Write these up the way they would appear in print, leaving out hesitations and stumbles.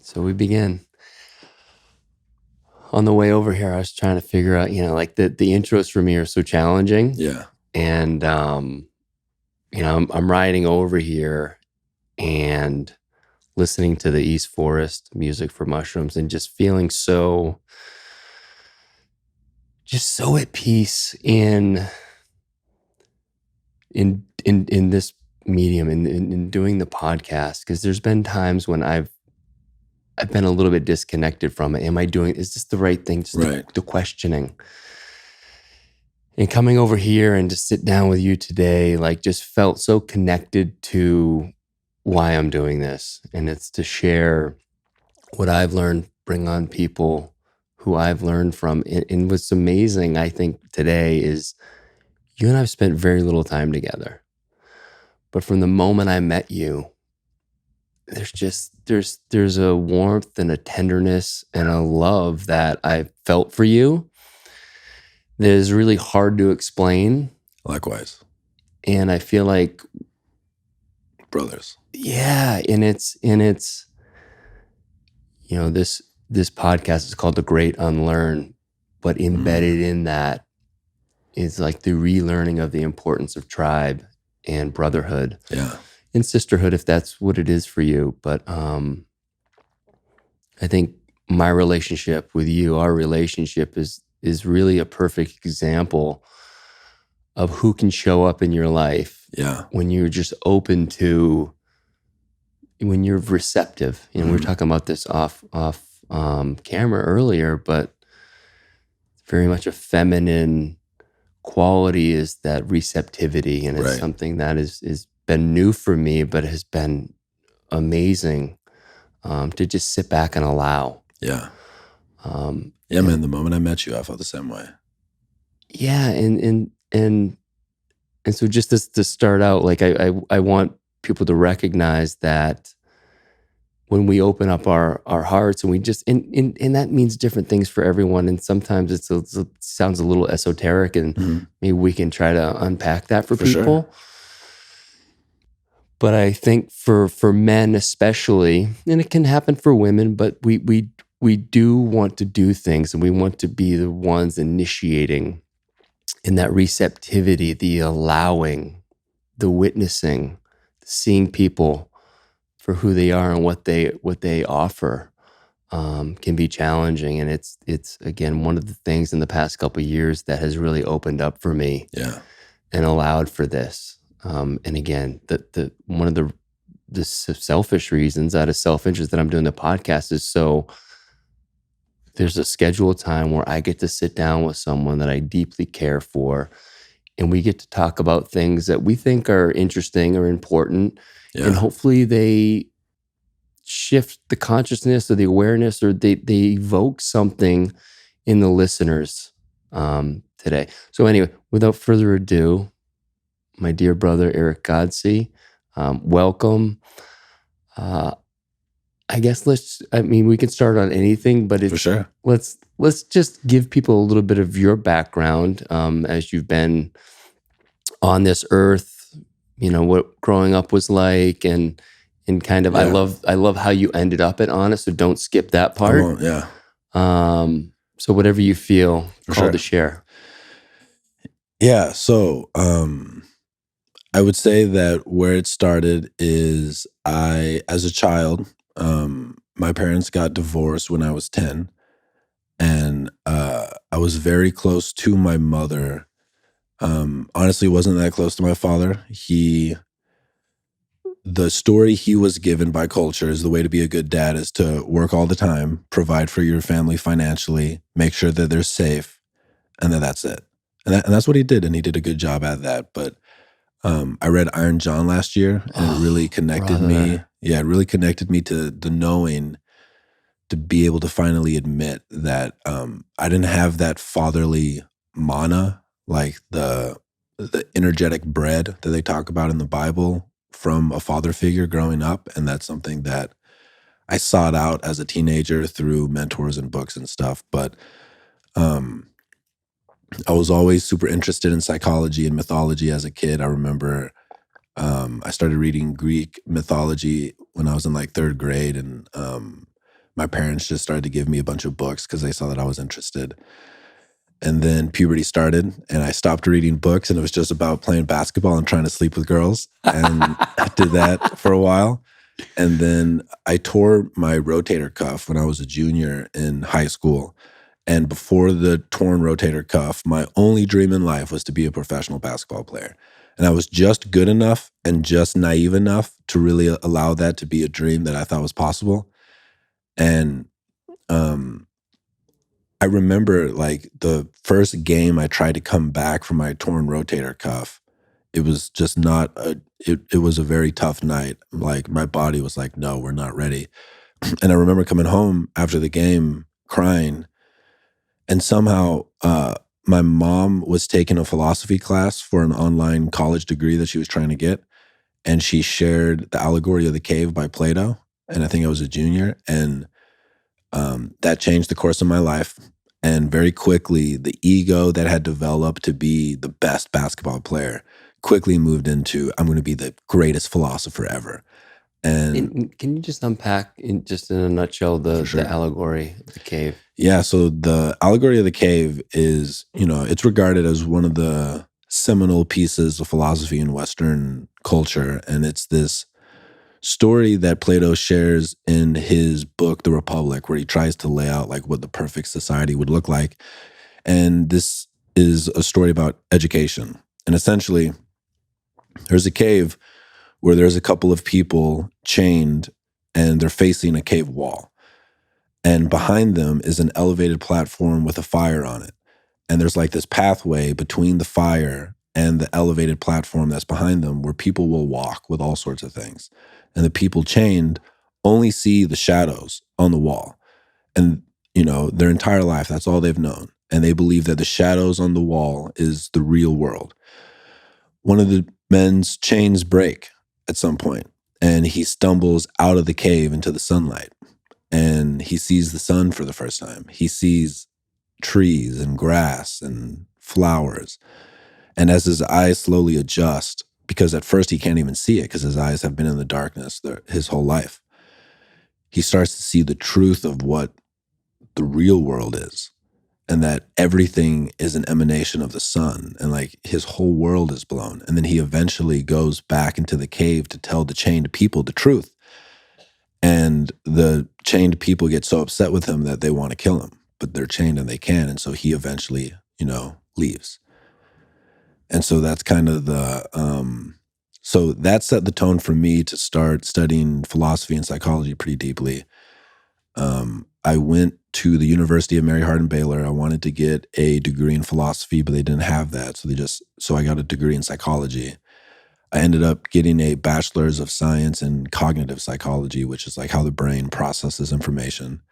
So we begin. On the way over here, I was trying to figure out, like the intros for me are so challenging. Yeah. And, I'm riding over here and listening to the East Forest music for mushrooms and just feeling so at peace in this medium, in doing the podcast. Because there's been times when I've been a little bit disconnected from it. Is this the right thing? Just the questioning. And coming over here and to sit down with you today, like, just felt so connected to why I'm doing this. And it's to share what I've learned, bring on people who I've learned from. And what's amazing, I think, today is you and I've spent very little time together. But from the moment I met you, there's a warmth and a tenderness and a love that I felt for you that is really hard to explain. Likewise. And I feel like brothers. Yeah, and it's this podcast is called The Great Unlearn, but embedded in that is like the relearning of the importance of tribe and brotherhood. Yeah. And sisterhood, if that's what it is for you. But I think my relationship with you, our relationship is really a perfect example of who can show up in your life. Yeah. When you're just open to, when you're receptive. We were talking about this off camera earlier, but very much a feminine quality is that receptivity, and it's something that is been new for me, but has been amazing to just sit back and allow. Yeah. Man, the moment I met you, I felt the same way. Yeah. And so just to start out, like I want people to recognize that when we open up our hearts and we just, and that means different things for everyone. And sometimes it sounds a little esoteric, and maybe we can try to unpack that for people. Sure. But I think for men especially, and it can happen for women, but we do want to do things, and we want to be the ones initiating in that receptivity, the allowing, the witnessing, seeing people for who they are and what they offer can be challenging. And it's again one of the things in the past couple of years that has really opened up for me. Yeah. And allowed for this. And again, the one of the selfish reasons out of self-interest that I'm doing the podcast is so there's a scheduled time where I get to sit down with someone that I deeply care for, and we get to talk about things that we think are interesting or important. Yeah. And hopefully they shift the consciousness or the awareness, or they evoke something in the listeners today. So anyway, without further ado, my dear brother, Erick Godsey, welcome. I guess we can start on anything, but for sure. Let's just give people a little bit of your background as you've been on this earth, what growing up was like, and kind of, yeah. I love how you ended up at Honest, so don't skip that part. Yeah. So whatever you feel called to share. Yeah. So, I would say that where it started is as a child, my parents got divorced when I was 10, and I was very close to my mother. Honestly, wasn't that close to my father. The story he was given by culture is the way to be a good dad is to work all the time, provide for your family financially, make sure that they're safe, and then that's it. And that's what he did, and he did a good job at that. But I read Iron John last year, and it really connected me. Yeah, it really connected me to the knowing, to be able to finally admit that I didn't have that fatherly mana, like the the energetic bread that they talk about in the Bible from a father figure growing up. And that's something that I sought out as a teenager through mentors and books and stuff. But um, I was always super interested in psychology and mythology as a kid. I remember I started reading Greek mythology when I was in like third grade, and my parents just started to give me a bunch of books because they saw that I was interested. And then puberty started, and I stopped reading books, and it was just about playing basketball and trying to sleep with girls. And I did that for a while. And then I tore my rotator cuff when I was a junior in high school. And before the torn rotator cuff, my only dream in life was to be a professional basketball player. And I was just good enough and just naive enough to really allow that to be a dream that I thought was possible. And um, I remember like the first game I tried to come back from my torn rotator cuff. It was just not it was a very tough night. Like my body was like, no, we're not ready. And I remember coming home after the game crying, and somehow my mom was taking a philosophy class for an online college degree that she was trying to get. And she shared the Allegory of the Cave by Plato. And I think I was a junior. And that changed the course of my life. And very quickly, the ego that had developed to be the best basketball player quickly moved into, I'm going to be the greatest philosopher ever. And Can you just unpack, in a nutshell, For the sure. allegory of the cave? yeah, so the Allegory of the Cave is, it's regarded as one of the seminal pieces of philosophy in Western culture. And it's this story that Plato shares in his book, The Republic, where he tries to lay out like what the perfect society would look like. And this is a story about education. And essentially, there's a cave where there's a couple of people chained and they're facing a cave wall. And behind them is an elevated platform with a fire on it. And there's like this pathway between the fire and the elevated platform that's behind them where people will walk with all sorts of things. And the people chained only see the shadows on the wall. And, their entire life, that's all they've known. And they believe that the shadows on the wall is the real world. One of the men's chains break at some point, and he stumbles out of the cave into the sunlight. And he sees the sun for the first time. He sees trees and grass and flowers. And as his eyes slowly adjust, because at first he can't even see it because his eyes have been in the darkness his whole life, he starts to see the truth of what the real world is, and that everything is an emanation of the sun, and like his whole world is blown. And then he eventually goes back into the cave to tell the chained people the truth. And the chained people get so upset with him that they want to kill him, but they're chained and they can. And so he eventually, leaves. And so that's kind of so that set the tone for me to start studying philosophy and psychology pretty deeply. I went to the University of Mary Hardin Baylor. I wanted to get a degree in philosophy, but they didn't have that. So I got a degree in psychology. I ended up getting a bachelor's of science in cognitive psychology, which is like how the brain processes information.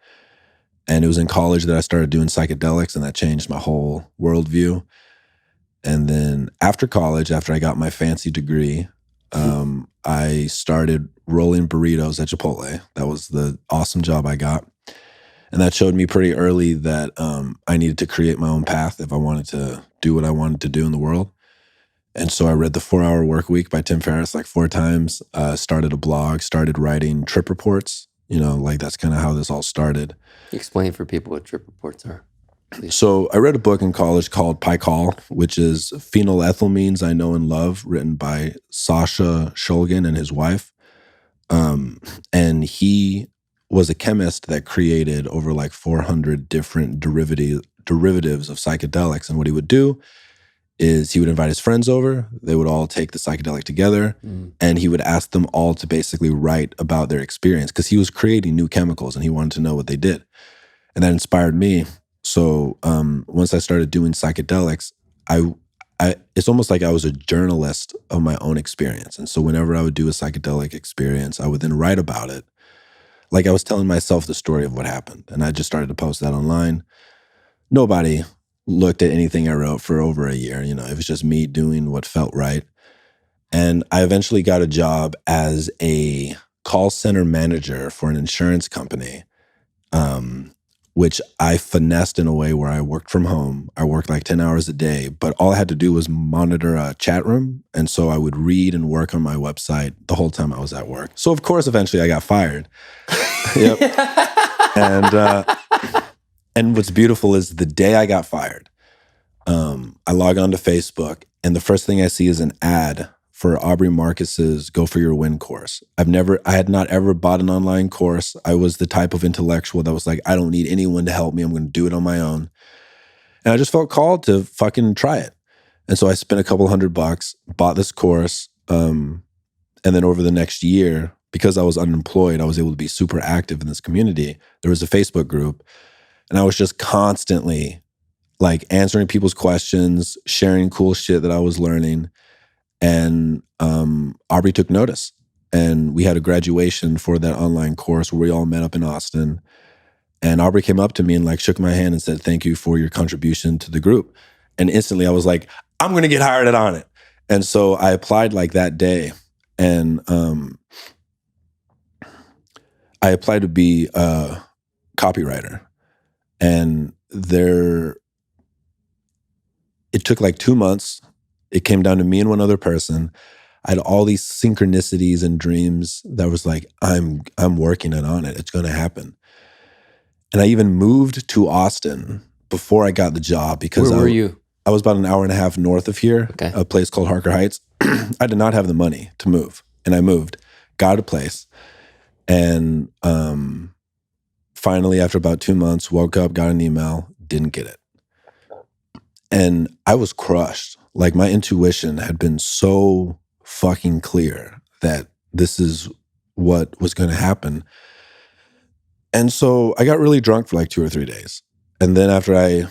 And it was in college that I started doing psychedelics, and that changed my whole worldview. And then after college, after I got my fancy degree, I started rolling burritos at Chipotle. That was the awesome job I got. And that showed me pretty early that I needed to create my own path if I wanted to do what I wanted to do in the world. And so I read The 4-Hour Workweek by Tim Ferriss like 4 times, started a blog, started writing trip reports. Like that's kind of how this all started. Explain for people what trip reports are, please. So I read a book in college called Pikal, which is Phenylethylamines I Know and Love, written by Sasha Shulgin and his wife. And he was a chemist that created over like 400 different derivatives of psychedelics. And what he would do is he would invite his friends over. They would all take the psychedelic together, and he would ask them all to basically write about their experience because he was creating new chemicals and he wanted to know what they did. And that inspired me. So once I started doing psychedelics, it's almost like I was a journalist of my own experience. And so whenever I would do a psychedelic experience, I would then write about it. Like I was telling myself the story of what happened. And I just started to post that online. Nobody looked at anything I wrote for over a year. You know, it was just me doing what felt right. And I eventually got a job as a call center manager for an insurance company, which I finessed in a way where I worked from home. I worked like 10 hours a day, but all I had to do was monitor a chat room. And so I would read and work on my website the whole time I was at work. So of course, eventually I got fired. Yep. And what's beautiful is the day I got fired, I log on to Facebook and the first thing I see is an ad for Aubrey Marcus's Go For Your Win course. I had not ever bought an online course. I was the type of intellectual that was like, I don't need anyone to help me. I'm going to do it on my own. And I just felt called to fucking try it. And so I spent a couple $100, bought this course. And then over the next year, because I was unemployed, I was able to be super active in this community. There was a Facebook group and I was just constantly like answering people's questions, sharing cool shit that I was learning. And Aubrey took notice. And we had a graduation for that online course where we all met up in Austin. And Aubrey came up to me and like shook my hand and said, thank you for your contribution to the group. And instantly I was like, I'm going to get hired on it. And so I applied like that day. And I applied to be a copywriter. And it took like 2 months. It came down to me and one other person. I had all these synchronicities and dreams that was like, I'm working it on it. It's going to happen. And I even moved to Austin before I got the job because Where were you? I was about an hour and a half north of here, a place called Harker Heights. I did not have the money to move. And I moved, got a place. And finally, after about 2 months, woke up, got an email, didn't get it. And I was crushed. Like my intuition had been so fucking clear that this is what was going to happen. And so I got really drunk for like 2 or 3 days. And then after I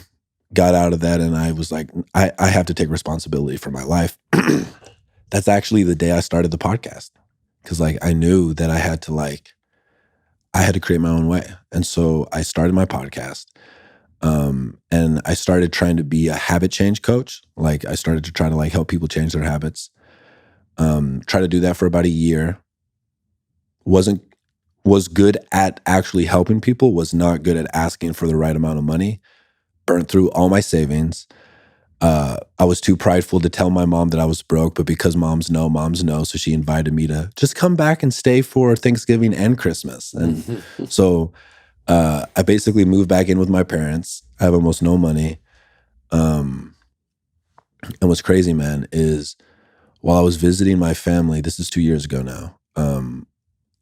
got out of that and I was like, I have to take responsibility for my life. That's actually the day I started the podcast. Cause like I knew that I had to create my own way. And so I started my podcast. And I started trying to be a habit change coach. Like I started to try to like help people change their habits. Try to do that for about a year. Was good at actually helping people, was not good at asking for the right amount of money. Burnt through all my savings. I was too prideful to tell my mom that I was broke, but because moms know. So she invited me to just come back and stay for Thanksgiving and Christmas. And so I basically moved back in with my parents. I have almost no money. And what's crazy, man, is while I was visiting my family, this is 2 years ago now,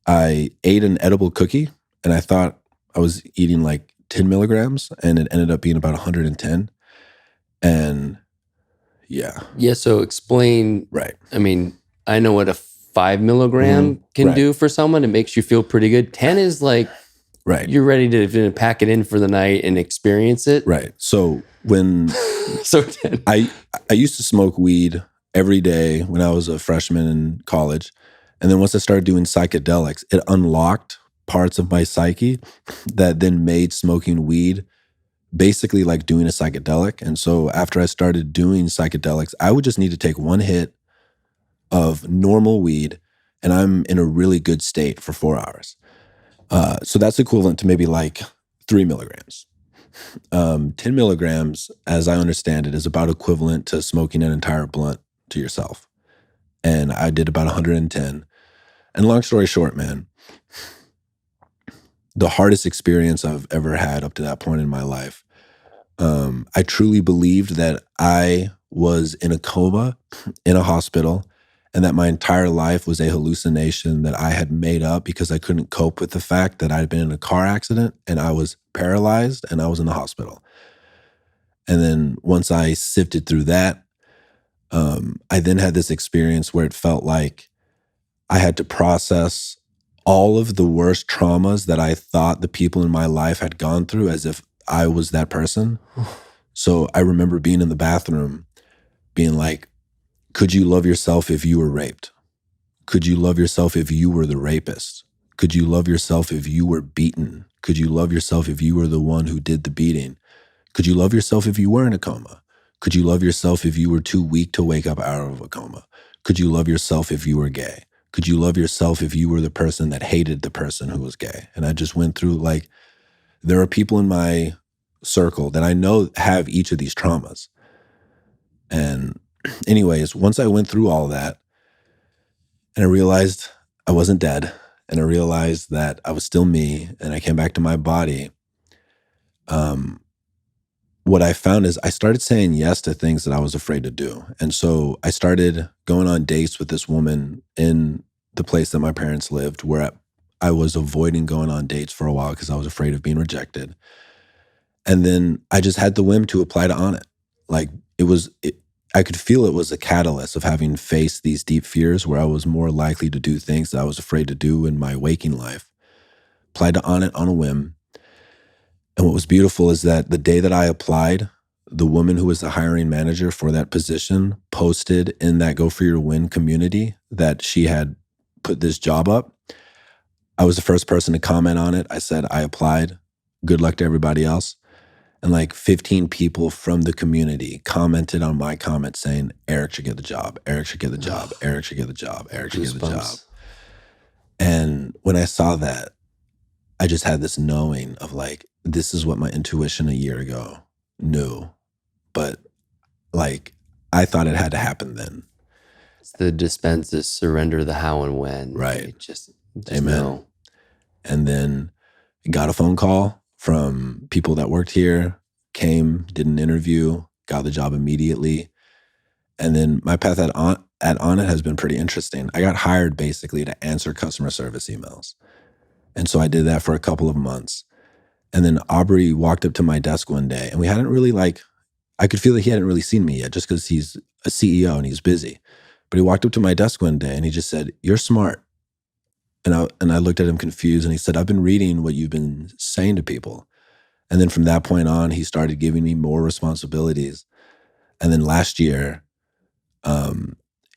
I ate an edible cookie and I thought I was eating like 10 milligrams and it ended up being about 110. And yeah. Yeah, so explain. Right. I mean, I know what a 5 milligram can do for someone. It makes you feel pretty good. 10 is like, you're ready to pack it in for the night and experience it. Right. So when so 10. I used to smoke weed every day when I was a freshman in college. And then once I started doing psychedelics, it unlocked parts of my psyche that then made smoking weed basically like doing a psychedelic. And so after I started doing psychedelics, I would just need to take one hit of normal weed and I'm in a really good state for 4 hours. So that's equivalent to maybe like 3 milligrams. 10 milligrams, as I understand it, is about equivalent to smoking an entire blunt to yourself. And I did about 110. And long story short, man, the hardest experience I've ever had up to that point in my life, I truly believed that I was in a coma in a hospital and that my entire life was a hallucination that I had made up because I couldn't cope with the fact that I'd been in a car accident and I was paralyzed and I was in the hospital. And then once I sifted through that, I then had this experience where it felt like I had to process all of the worst traumas that I thought the people in my life had gone through as if I was that person. So I remember being in the bathroom being like, could you love yourself if you were raped? Could you love yourself if you were the rapist? Could you love yourself if you were beaten? Could you love yourself if you were the one who did the beating? Could you love yourself if you were in a coma? Could you love yourself if you were too weak to wake up out of a coma? Could you love yourself if you were gay? Could you love yourself if you were the person that hated the person who was gay? And I just went through, like, there are people in my circle that I know have each of these traumas. And anyways, once I went through all that and I realized I wasn't dead and I realized that I was still me and I came back to my body, what I found is I started saying yes to things that I was afraid to do. And so I started going on dates with this woman in the place that my parents lived, where I was avoiding going on dates for a while because I was afraid of being rejected. And then I just had the whim to apply to On It. Like, I could feel it was a catalyst of having faced these deep fears where I was more likely to do things that I was afraid to do in my waking life. Applied to On It on a whim. And what was beautiful is that the day that I applied, the woman who was the hiring manager for that position posted in that Go For Your Win community that she had put this job up. I was the first person to comment on it. I said, I applied. Good luck to everybody else. And like 15 people from the community commented on my comment saying, Erick should get the job. Erick should get the job. Erick should get the job. Erick should get the job. And when I saw that, I just had this knowing of like, this is what my intuition a year ago knew. But like, I thought it had to happen then. It's the dispenses, surrender the how and when. Right. Just Amen. know. And then got a phone call from people that worked here, came, did an interview, got the job immediately. And then my path at On It has been pretty interesting. I got hired basically to answer customer service emails. And so I did that for a couple of months. And then Aubrey walked up to my desk one day and we hadn't really I could feel that he hadn't really seen me yet just because he's a CEO and he's busy. But he walked up to my desk one day and he just said, you're smart. And I looked at him confused and he said, I've been reading what you've been saying to people. And then from that point on, he started giving me more responsibilities. And then last year,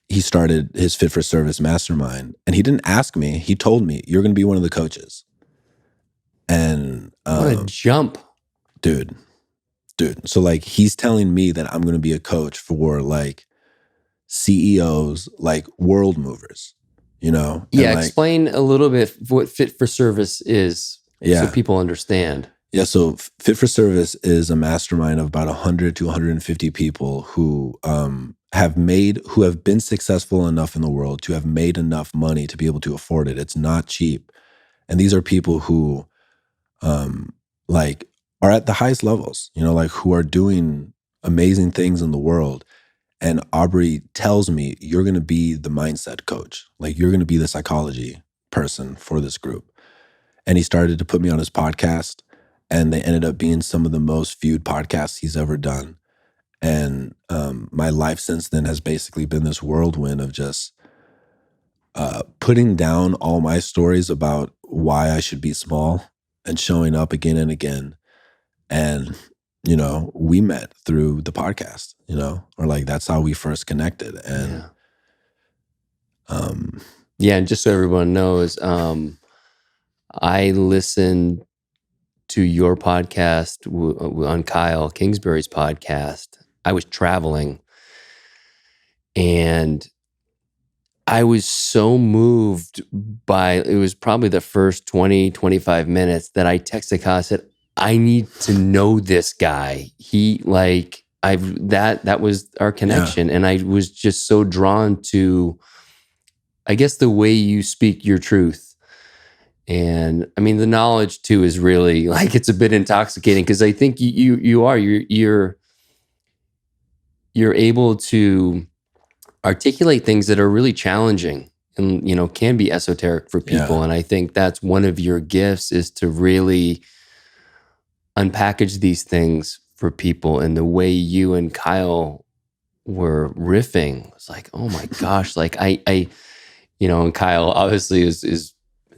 he started his Fit for Service mastermind. And he didn't ask me. He told me, you're going to be one of the coaches. And what a jump. Dude. So like, he's telling me that I'm going to be a coach for like CEOs, like world movers, you know? Yeah. And explain a little bit what Fit for Service is so people understand. Yeah. So Fit for Service is a mastermind of about 100 to 150 people who have been successful enough in the world to have made enough money to be able to afford it. It's not cheap. And these are people who like are at the highest levels, you know, like who are doing amazing things in the world. And Aubrey tells me, you're going to be the mindset coach. Like you're going to be the psychology person for this group. And he started to put me on his podcast and they ended up being some of the most viewed podcasts he's ever done. And my life since then has basically been this whirlwind of just putting down all my stories about why I should be small and showing up again and again. And, you know, we met through the podcast, you know, or like that's how we first connected. And and just so everyone knows, I listened to your podcast on Kyle Kingsbury's podcast. I was traveling and I was so moved by, it was probably the first 20, 25 minutes that I texted Kyle, I said, I need to know this guy. That was our connection. Yeah. And I was just so drawn to, I guess, the way you speak your truth. And I mean, the knowledge too is really like, it's a bit intoxicating because I think you're able to articulate things that are really challenging and, you know, can be esoteric for people. Yeah. And I think that's one of your gifts is to really unpackage these things for people. And the way you and Kyle were riffing was like, oh my gosh, like I you know, and Kyle obviously is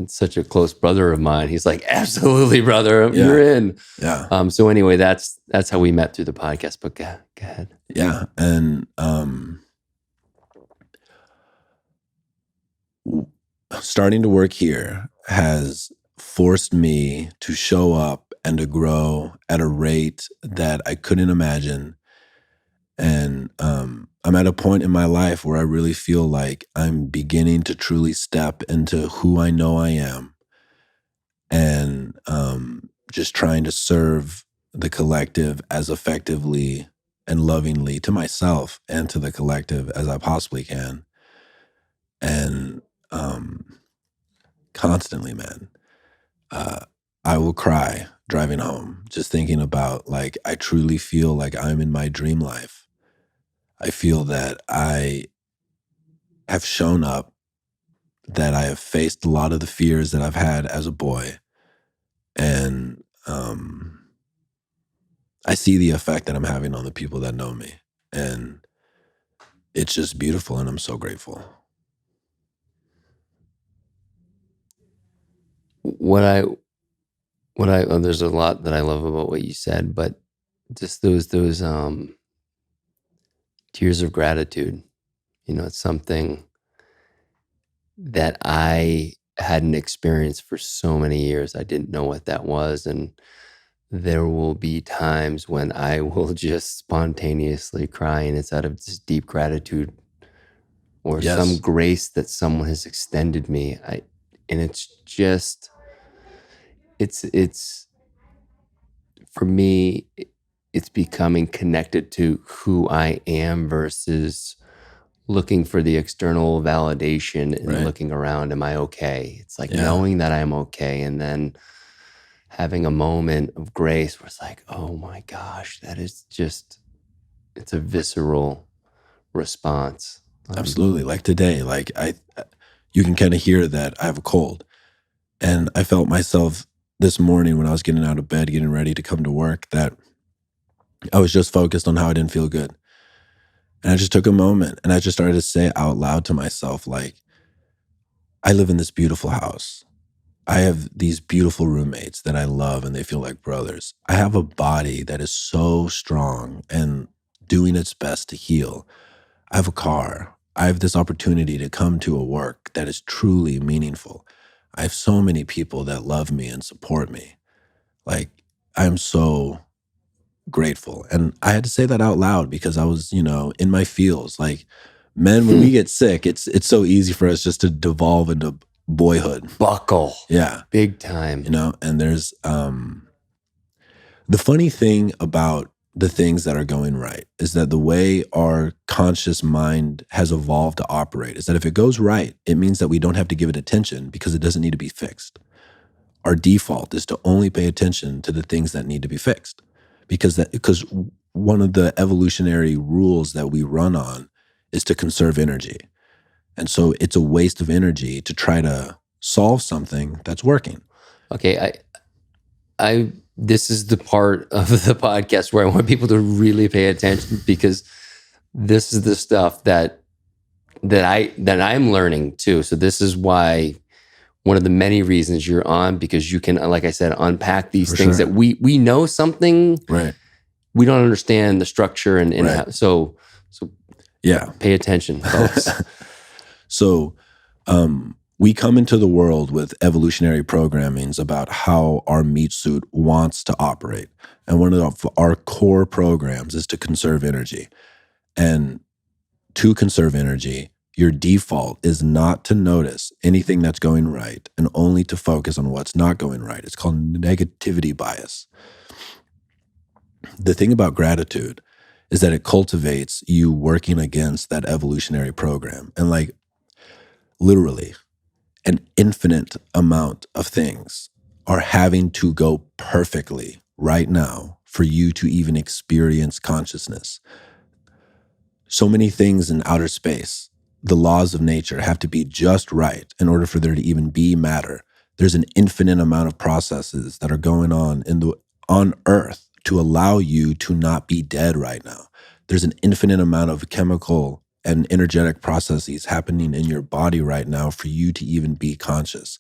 such a close brother of mine. He's like, absolutely, brother, you're in. Yeah. So anyway, that's how we met through the podcast. But go ahead. Yeah. And starting to work here has forced me to show up and to grow at a rate that I couldn't imagine. And I'm at a point in my life where I really feel like I'm beginning to truly step into who I know I am, and just trying to serve the collective as effectively and lovingly to myself and to the collective as I possibly can. And constantly, man, uh, I will cry driving home just thinking about, like, I truly feel like I'm in my dream life. I feel that I have shown up, that I have faced a lot of the fears that I've had as a boy. And I see the effect that I'm having on the people that know me. And it's just beautiful, and I'm so grateful. What I there's a lot that I love about what you said, but just those tears of gratitude. It's something that I hadn't experienced for so many years. I didn't know what that was, and there will be times when I will just spontaneously cry, and it's out of just deep gratitude or some Yes. grace that someone has extended me. And it's just it's for me, it's becoming connected to who I am versus looking for the external validation and Right. looking around, am I okay? It's like Yeah. knowing that I'm okay, and then having a moment of grace where it's like, oh my gosh, that is just, it's a visceral response. Absolutely. Like today, like you can kind of hear that I have a cold. And I felt myself this morning when I was getting out of bed, getting ready to come to work, that I was just focused on how I didn't feel good. And I just took a moment and I just started to say out loud to myself, like, I live in this beautiful house. I have these beautiful roommates that I love and they feel like brothers. I have a body that is so strong and doing its best to heal. I have a car. I have this opportunity to come to a work that is truly meaningful. I have so many people that love me and support me. Like, I'm so grateful. And I had to say that out loud because I was, in my feels. Like, men, when we get sick, it's so easy for us just to devolve into boyhood. Buckle. Yeah. Big time. And there's the funny thing about the things that are going right is that the way our conscious mind has evolved to operate is that if it goes right, it means that we don't have to give it attention because it doesn't need to be fixed. Our default is to only pay attention to the things that need to be fixed because one of the evolutionary rules that we run on is to conserve energy. And so it's a waste of energy to try to solve something that's working. Okay, I this is the part of the podcast where I want people to really pay attention, because this is the stuff that I'm learning too. So this is why, one of the many reasons you're on, because you can, like I said, unpack these For things sure. that we know something, Right. we don't understand the structure and Right. so Yeah. pay attention, folks. So we come into the world with evolutionary programmings about how our meat suit wants to operate. And one of our core programs is to conserve energy. And to conserve energy, your default is not to notice anything that's going right and only to focus on what's not going right. It's called negativity bias. The thing about gratitude is that it cultivates you working against that evolutionary program. And like, literally, an infinite amount of things are having to go perfectly right now for you to even experience consciousness. So many things in outer space, the laws of nature have to be just right in order for there to even be matter. There's an infinite amount of processes that are going on on Earth to allow you to not be dead right now. There's an infinite amount of chemical and energetic processes happening in your body right now for you to even be conscious.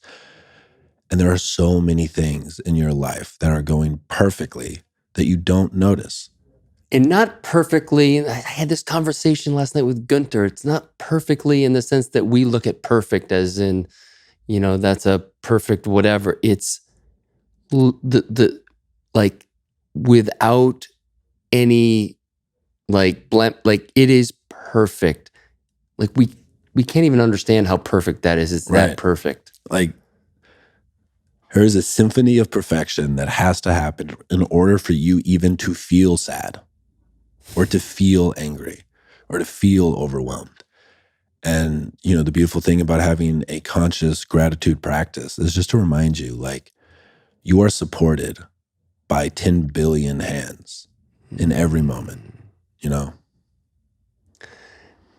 And there are so many things in your life that are going perfectly that you don't notice. And not perfectly. I had this conversation last night with Gunter. It's not perfectly in the sense that we look at perfect as in, that's a perfect whatever. It's the like without any like like it is perfect. Like we can't even understand how perfect that is. It's that perfect. Like there's a symphony of perfection that has to happen in order for you even to feel sad or to feel angry or to feel overwhelmed. And, you know, the beautiful thing about having a conscious gratitude practice is just to remind you, like, you are supported by 10 billion hands in every moment, you know?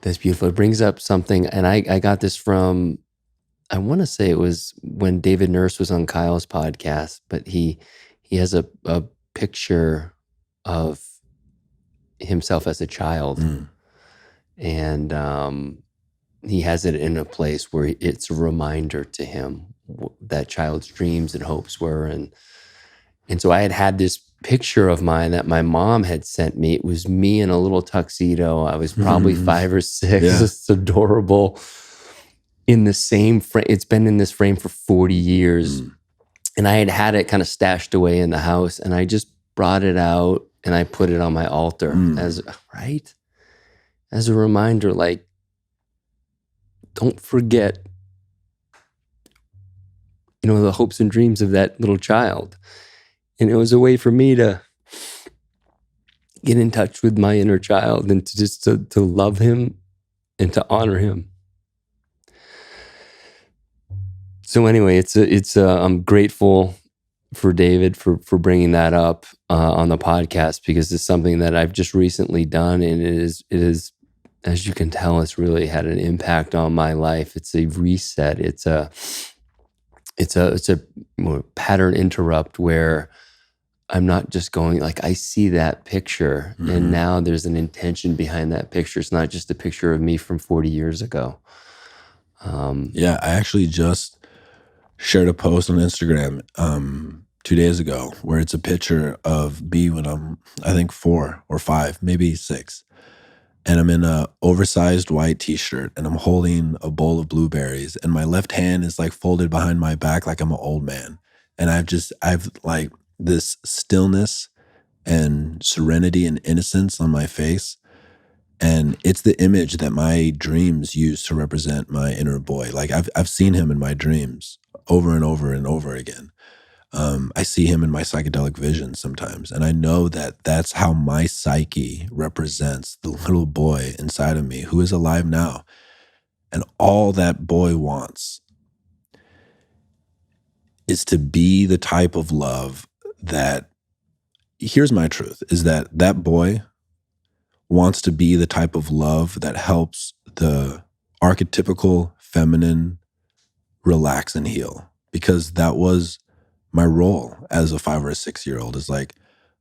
That's beautiful. It brings up something, and I got this from, I want to say it was when David Nurse was on Kyle's podcast, but he has a picture of himself as a child. And he has it in a place where it's a reminder to him that child's dreams and hopes were. And so I had this picture of mine that my mom had sent me. It was me in a little tuxedo. I was probably 5 or 6. Yeah. It's adorable. In the same frame. It's been in this frame for 40 years. And I had it kind of stashed away in the house, and I just brought it out and I put it on my altar as a reminder, like, don't forget, you know, the hopes and dreams of that little child. And it was a way for me to get in touch with my inner child and to just to love him and to honor him. So anyway, I'm grateful for David for bringing that up on the podcast, because it's something that I've just recently done, and it is, as you can tell, it's really had an impact on my life. It's a reset. It's a pattern interrupt where I'm not just going, like, I see that picture and now there's an intention behind that picture. It's not just a picture of me from 40 years ago. Yeah, I actually just shared a post on Instagram 2 days ago where it's a picture of me when I'm, I think, 4 or 5, maybe 6. And I'm in a oversized white t-shirt and I'm holding a bowl of blueberries, and my left hand is like folded behind my back like I'm an old man. And I've like this stillness and serenity and innocence on my face. And it's the image that my dreams use to represent my inner boy. Like I've seen him in my dreams over and over and over again. I see him in my psychedelic visions sometimes. And I know that that's how my psyche represents the little boy inside of me who is alive now. And all that boy wants is to be the type of love that, here's my truth, is that that boy wants to be the type of love that helps the archetypical feminine relax and heal. Because that was my role as a 5 or a 6-year-old. Is like,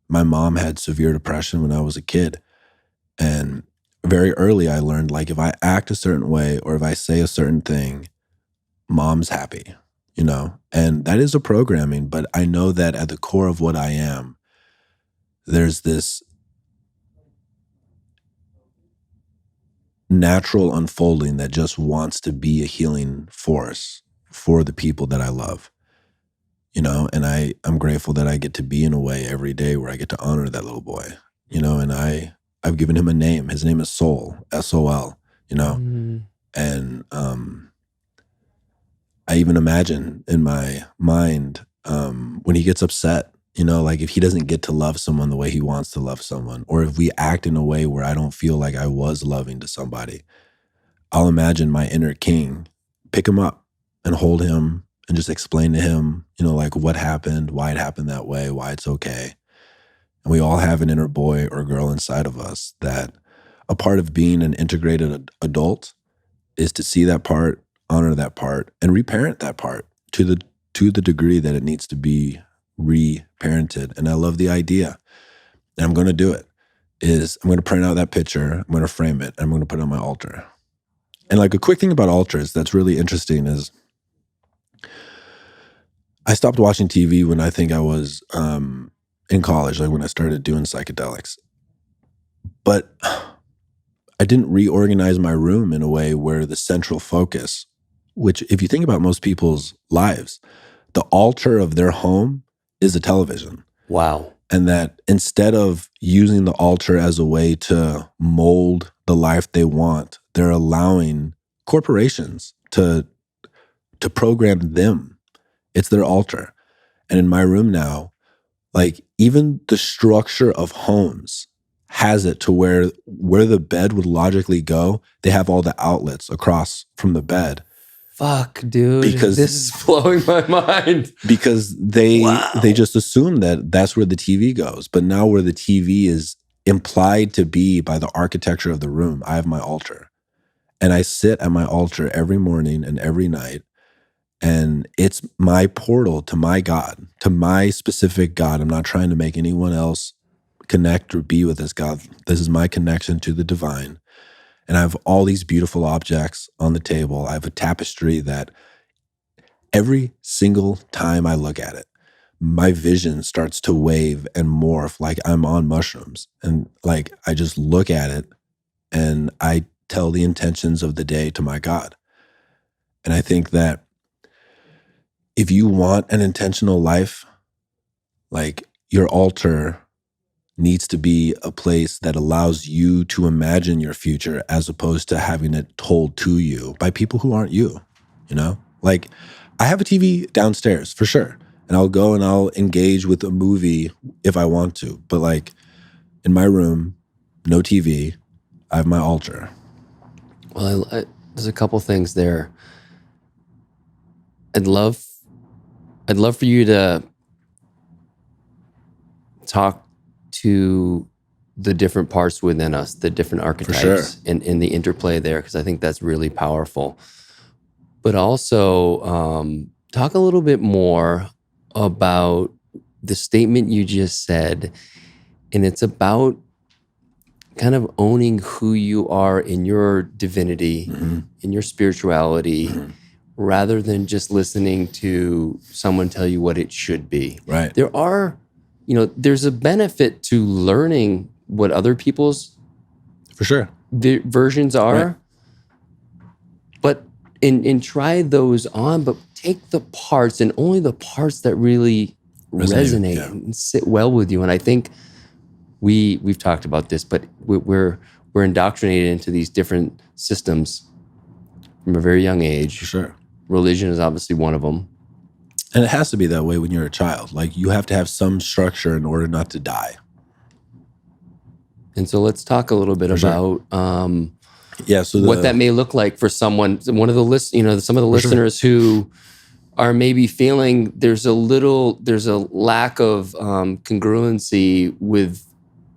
my mom had severe depression when I was a kid. And very early I learned, like, if I act a certain way or if I say a certain thing, mom's happy, you know? And that is a programming, but I know that at the core of what I am, there's this natural unfolding that just wants to be a healing force for the people that I love. You know, and I'm grateful that I get to be in a way every day where I get to honor that little boy, you know, and I've given him a name. His name is Soul, S-O-L, you know, and I even imagine in my mind when he gets upset, you know, like if he doesn't get to love someone the way he wants to love someone, or if we act in a way where I don't feel like I was loving to somebody, I'll imagine my inner king pick him up and hold him and just explain to him, you know, like what happened, why it happened that way, why it's okay. And we all have an inner boy or girl inside of us that a part of being an integrated adult is to see that part, honor that part, and reparent that part to the degree that it needs to be reparented. And I love the idea. And I'm going to do it. Is I'm going to print out that picture, I'm going to frame it, and I'm going to put it on my altar. And like a quick thing about altars that's really interesting is I stopped watching TV when I think I was in college, like when I started doing psychedelics. But I didn't reorganize my room in a way where the central focus, which if you think about most people's lives, the altar of their home is a television. Wow. And that instead of using the altar as a way to mold the life they want, they're allowing corporations to program them. It's their altar. And in my room now, like even the structure of homes has it to where the bed would logically go, they have all the outlets across from the bed. Fuck, dude. Because this is blowing my mind. Because they just assume that that's where the TV goes. But now where the TV is implied to be by the architecture of the room, I have my altar. And I sit at my altar every morning and every night. And it's my portal to my God, to my specific God. I'm not trying to make anyone else connect or be with this God. This is my connection to the divine. And I have all these beautiful objects on the table. I have a tapestry that every single time I look at it, my vision starts to wave and morph like I'm on mushrooms. And like I just look at it and I tell the intentions of the day to my God. And I think that if you want an intentional life, like your altar needs to be a place that allows you to imagine your future as opposed to having it told to you by people who aren't you, you know? Like I have a TV downstairs for sure. And I'll go and I'll engage with a movie if I want to. But like in my room, no TV, I have my altar. Well, there's a couple things there. I'd love for you to talk to the different parts within us, the different archetypes, sure. and the interplay there, because I think that's really powerful. But also talk a little bit more about the statement you just said, and it's about kind of owning who you are in your divinity, in your spirituality, rather than just listening to someone tell you what it should be. Right. There are, there's a benefit to learning what other people's for sure versions are, right. But and try those on, but take the parts and only the parts that really resonate and sit well with you. And I think we've talked about this, but we're indoctrinated into these different systems from a very young age. For sure. Religion is obviously one of them. And it has to be that way when you're a child. Like you have to have some structure in order not to die. And so let's talk a little bit about what that may look like for someone. One of the some of the listeners who are maybe feeling there's a lack of congruency with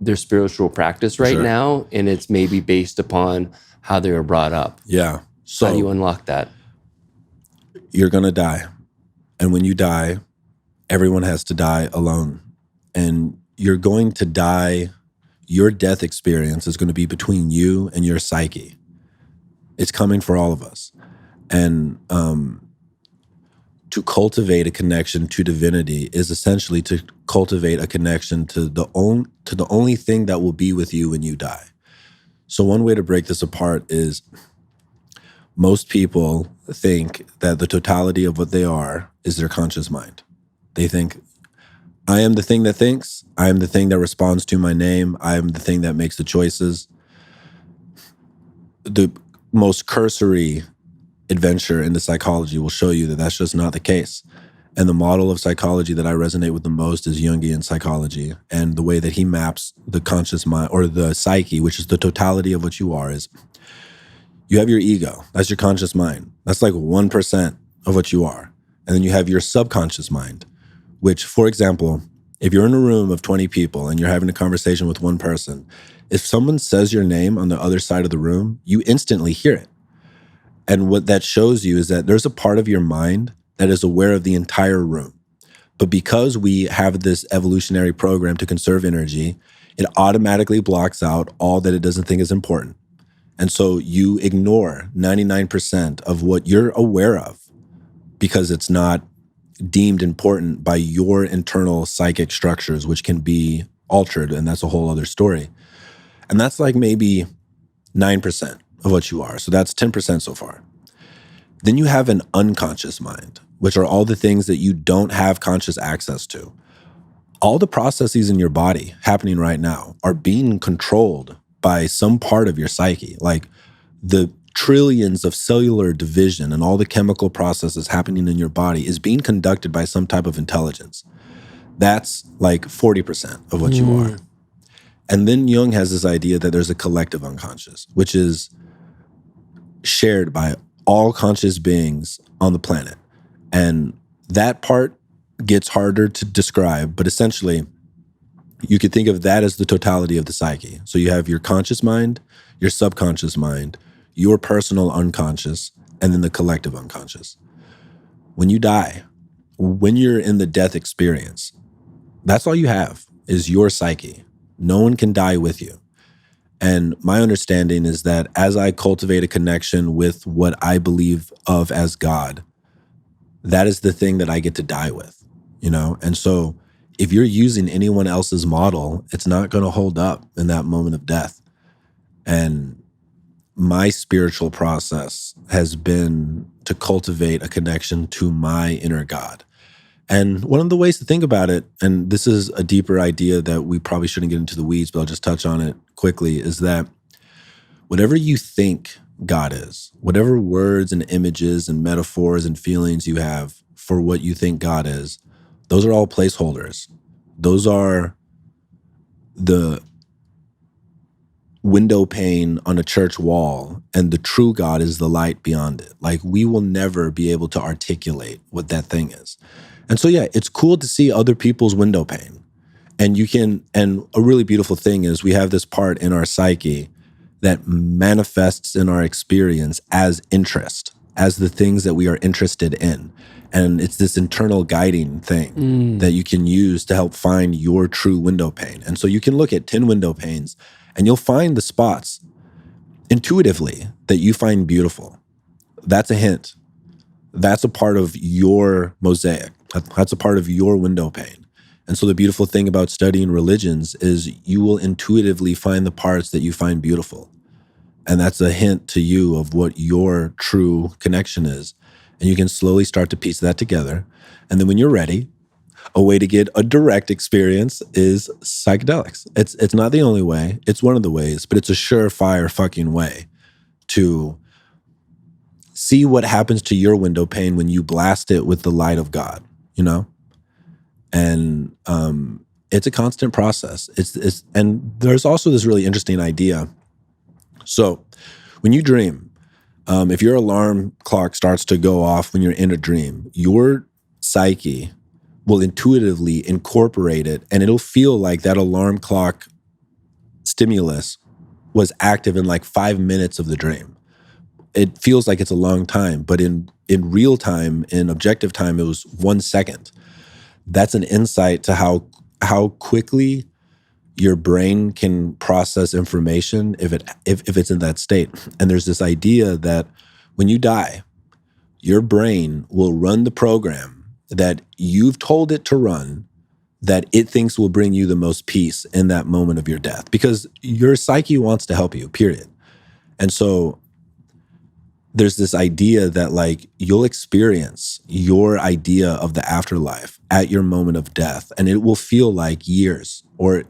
their spiritual practice right now, and it's maybe based upon how they were brought up. Yeah. So how do you unlock that? You're gonna die. And when you die, everyone has to die alone. And you're going to die, your death experience is going to be between you and your psyche. It's coming for all of us. And to cultivate a connection to divinity is essentially to cultivate a connection to the only thing that will be with you when you die. So one way to break this apart is most people think that the totality of what they are is their conscious mind. They think, I am the thing that thinks, I am the thing that responds to my name, I am the thing that makes the choices. The most cursory adventure into psychology will show you that that's just not the case. And the model of psychology that I resonate with the most is Jungian psychology. And the way that he maps the conscious mind, or the psyche, which is the totality of what you are, is you have your ego. That's your conscious mind. That's like 1% of what you are. And then you have your subconscious mind, which, for example, if you're in a room of 20 people and you're having a conversation with one person, if someone says your name on the other side of the room, you instantly hear it. And what that shows you is that there's a part of your mind that is aware of the entire room. But because we have this evolutionary program to conserve energy, it automatically blocks out all that it doesn't think is important. And so you ignore 99% of what you're aware of because it's not deemed important by your internal psychic structures, which can be altered, and that's a whole other story. And that's like maybe 9% of what you are. So that's 10% so far. Then you have an unconscious mind, which are all the things that you don't have conscious access to. all the processes in your body happening right now are being controlled by some part of your psyche. Like the trillions of cellular division and all the chemical processes happening in your body is being conducted by some type of intelligence. That's like 40% of what you are. And then Jung has this idea that there's a collective unconscious, which is shared by all conscious beings on the planet. And that part gets harder to describe, but essentially, you could think of that as the totality of the psyche. So you have your conscious mind, your subconscious mind, your personal unconscious, and then the collective unconscious. When you die, when you're in the death experience, that's all you have is your psyche. No one can die with you. And my understanding is that as I cultivate a connection with what I believe of as God, that is the thing that I get to die with, you know? And so if you're using anyone else's model, it's not going to hold up in that moment of death. And my spiritual process has been to cultivate a connection to my inner God. And one of the ways to think about it, and this is a deeper idea that we probably shouldn't get into the weeds, but I'll just touch on it quickly, is that whatever you think God is, whatever words and images and metaphors and feelings you have for what you think God is, those are all placeholders. Those are the window pane on a church wall, and the true God is the light beyond it. Like, we will never be able to articulate what that thing is. And so, yeah, it's cool to see other people's window pane. And you can, and a really beautiful thing is we have this part in our psyche that manifests in our experience as interest, as the things that we are interested in. And it's this internal guiding thing that you can use to help find your true window pane. And so you can look at 10 window panes and you'll find the spots intuitively that you find beautiful. That's a hint. That's a part of your mosaic. That's a part of your window pane. And so the beautiful thing about studying religions is you will intuitively find the parts that you find beautiful. And that's a hint to you of what your true connection is. And you can slowly start to piece that together. And then when you're ready, a way to get a direct experience is psychedelics. It's not the only way. It's one of the ways, but it's a surefire fucking way to see what happens to your window pane when you blast it with the light of God, you know? And it's a constant process. And there's also this really interesting idea. So when you dream, if your alarm clock starts to go off when you're in a dream, your psyche will intuitively incorporate it, and it'll feel like that alarm clock stimulus was active in like 5 minutes of the dream. It feels like it's a long time, but in real time, in objective time, it was 1 second. That's an insight to how quickly your brain can process information if it's in that state. And there's this idea that when you die, your brain will run the program that you've told it to run, that it thinks will bring you the most peace in that moment of your death, because your psyche wants to help you, period. And so there's this idea that like you'll experience your idea of the afterlife at your moment of death, and it will feel like years or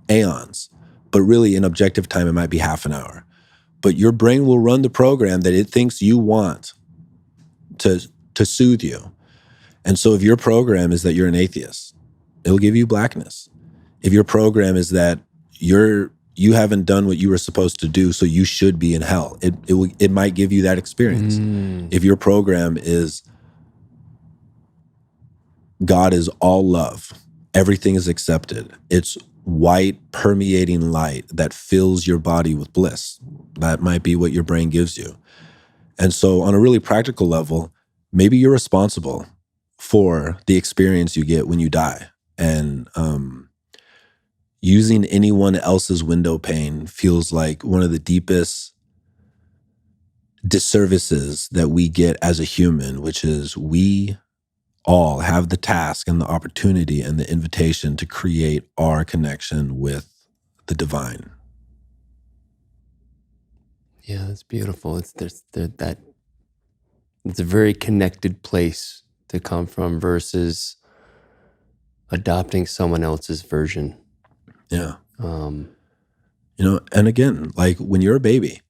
aeons, but really in objective time, it might be half an hour. But your brain will run the program that it thinks you want to soothe you. And so if your program is that you're an atheist, it'll give you blackness. If your program is that you haven't done what you were supposed to do, so you should be in hell, it might give you that experience. If your program is God is all love, everything is accepted, it's white permeating light that fills your body with bliss, that might be what your brain gives you. And so on a really practical level, maybe you're responsible for the experience you get when you die. And using anyone else's window pane feels like one of the deepest disservices that we get as a human, which is we all have the task and the opportunity and the invitation to create our connection with the divine. Yeah, that's beautiful. It's a very connected place to come from versus adopting someone else's version. Yeah. And again, like when you're a baby,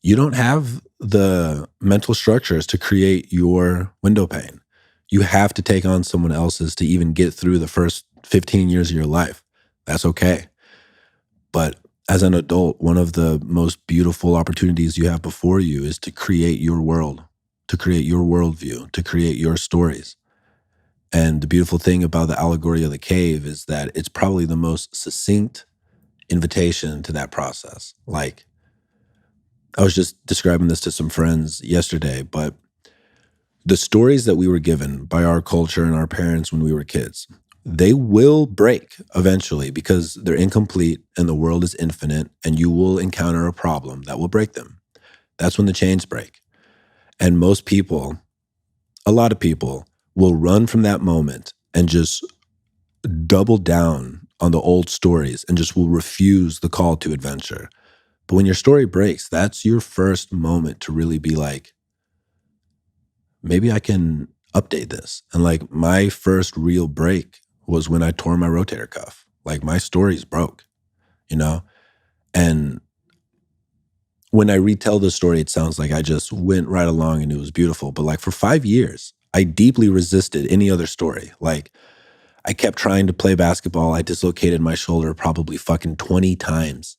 you don't have the mental structures to create your window pane. You have to take on someone else's to even get through the first 15 years of your life. That's okay. But as an adult, one of the most beautiful opportunities you have before you is to create your world, to create your worldview, to create your stories. And the beautiful thing about the allegory of the cave is that it's probably the most succinct invitation to that process. Like, I was just describing this to some friends yesterday, but the stories that we were given by our culture and our parents when we were kids, they will break eventually because they're incomplete and the world is infinite and you will encounter a problem that will break them. That's when the chains break. And most people, a lot of people, will run from that moment and just double down on the old stories and just will refuse the call to adventure. But when your story breaks, that's your first moment to really be like, maybe I can update this. And like my first real break was when I tore my rotator cuff. Like my story's broke, you know? And when I retell the story, it sounds like I just went right along and it was beautiful. But like for 5 years, I deeply resisted any other story. Like I kept trying to play basketball. I dislocated my shoulder probably fucking 20 times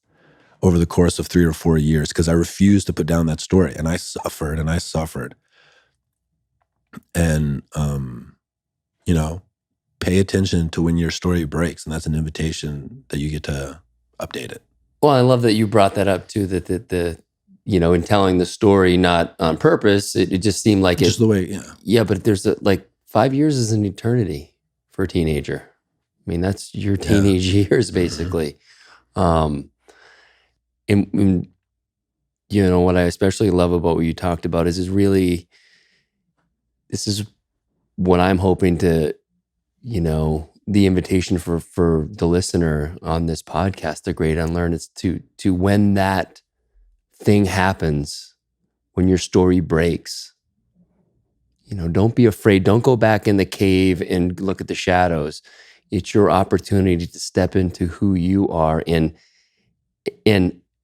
over the course of 3 or 4 years because I refused to put down that story. And I suffered and I suffered. And, pay attention to when your story breaks. And that's an invitation that you get to update it. Well, I love that you brought that up too, that the in telling the story, not on purpose, it just seemed like Just the way, yeah. Yeah, but there's 5 years is an eternity for a teenager. I mean, that's your teenage years, basically. And what I especially love about what you talked about is really, this is what I'm hoping to, the invitation for the listener on this podcast, The Great Unlearn, is to when that thing happens, when your story breaks, don't be afraid. Don't go back in the cave and look at the shadows. It's your opportunity to step into who you are. And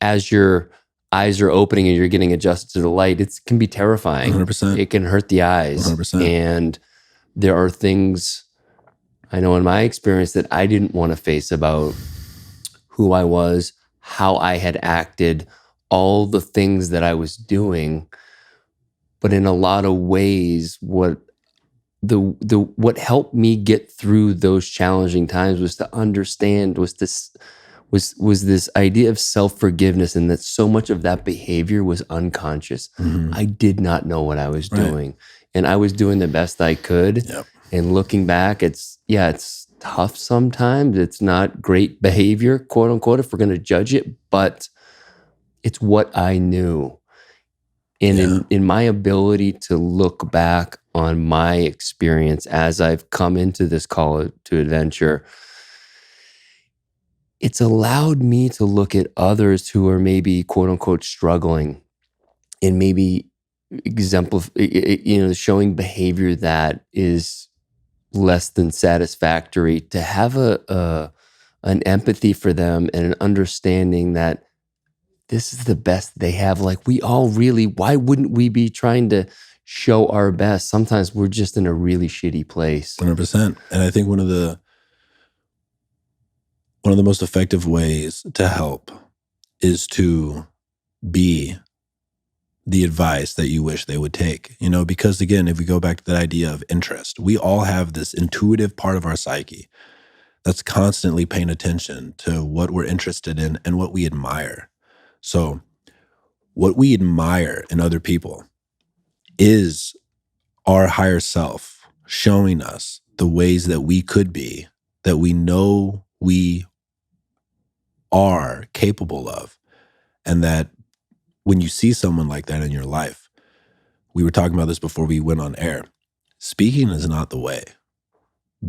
as your eyes are opening and you're getting adjusted to the light, it can be terrifying. 100%. It can hurt the eyes. 100%. And there are things I know in my experience that I didn't want to face about who I was, how I had acted, all the things that I was doing. But in a lot of ways, what helped me get through those challenging times was to understand was this idea of self-forgiveness, and that so much of that behavior was unconscious. Mm-hmm. I did not know what I was doing. And I was doing the best I could. Yep. And looking back, it's tough sometimes. It's not great behavior, quote unquote, if we're going to judge it, but it's what I knew. And in my ability to look back on my experience as I've come into this call to adventure, it's allowed me to look at others who are maybe, quote unquote, struggling, and maybe showing behavior that is less than satisfactory, to have an empathy for them and an understanding that this is the best they have. Like, we all really, why wouldn't we be trying to show our best? Sometimes we're just in a really shitty place. 100%. And I think one of the most effective ways to help is to be the advice that you wish they would take, because again, if we go back to that idea of interest, we all have this intuitive part of our psyche that's constantly paying attention to what we're interested in and what we admire. So what we admire in other people is our higher self showing us the ways that we could be, that we know we are capable of, and that when you see someone like that in your life, we were talking about this before we went on air, speaking is not the way.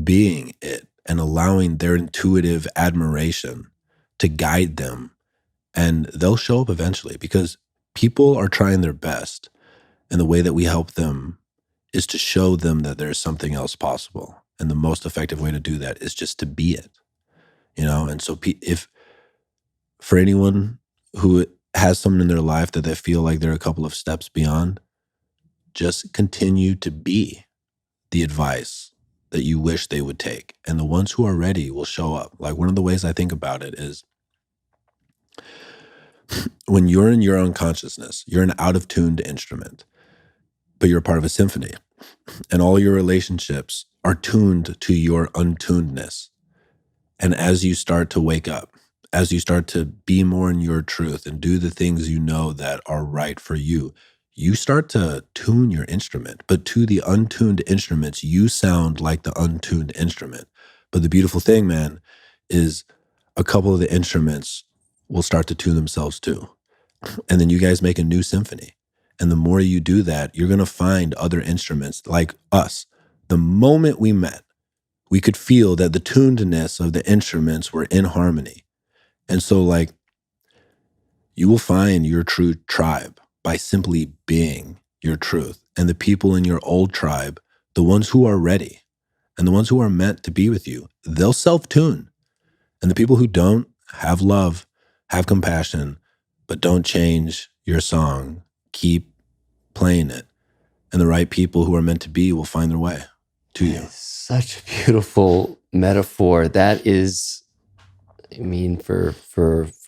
Being it and allowing their intuitive admiration to guide them, and they'll show up eventually, because people are trying their best, and the way that we help them is to show them that there's something else possible. And the most effective way to do that is just to be it, you know? And so if for anyone who has someone in their life that they feel like they're a couple of steps beyond, just continue to be the advice that you wish they would take. And the ones who are ready will show up. Like, one of the ways I think about it is when you're in your own consciousness, you're an out of tuned instrument, but you're a part of a symphony. And all your relationships are tuned to your untunedness. And as you start to wake up, as you start to be more in your truth and do the things you know that are right for you, you start to tune your instrument. But to the untuned instruments, you sound like the untuned instrument. But the beautiful thing, man, is a couple of the instruments will start to tune themselves too. And then you guys make a new symphony. And the more you do that, you're going to find other instruments like us. The moment we met, we could feel that the tunedness of the instruments were in harmony. And so, like, you will find your true tribe by simply being your truth. And the people in your old tribe, the ones who are ready and the ones who are meant to be with you, they'll self-tune. And the people who don't, have love, have compassion, but don't change your song. Keep playing it. And the right people who are meant to be will find their way to you. Such a beautiful metaphor. That is, I mean, for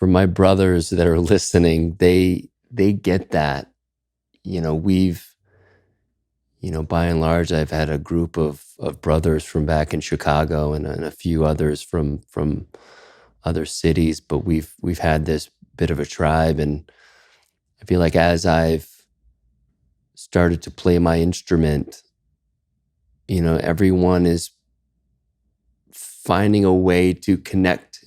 my brothers that are listening, they get that. You know, by and large, I've had a group of brothers from back in Chicago and a few others from other cities, but we've had this bit of a tribe. And I feel like as I've started to play my instrument, everyone is finding a way to connect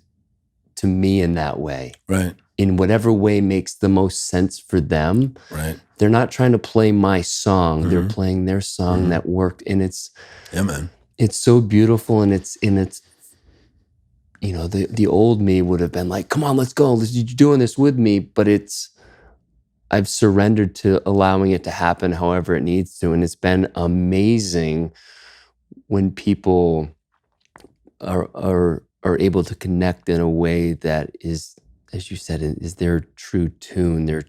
to me in that way. Right. In whatever way makes the most sense for them. Right. They're not trying to play my song. Mm-hmm. They're playing their song mm-hmm. that worked. And it's so beautiful. And it's the old me would have been like, come on, let's go. You're doing this with me. But I've surrendered to allowing it to happen however it needs to. And it's been amazing when people are able to connect in a way that is, as you said, is their true tune, their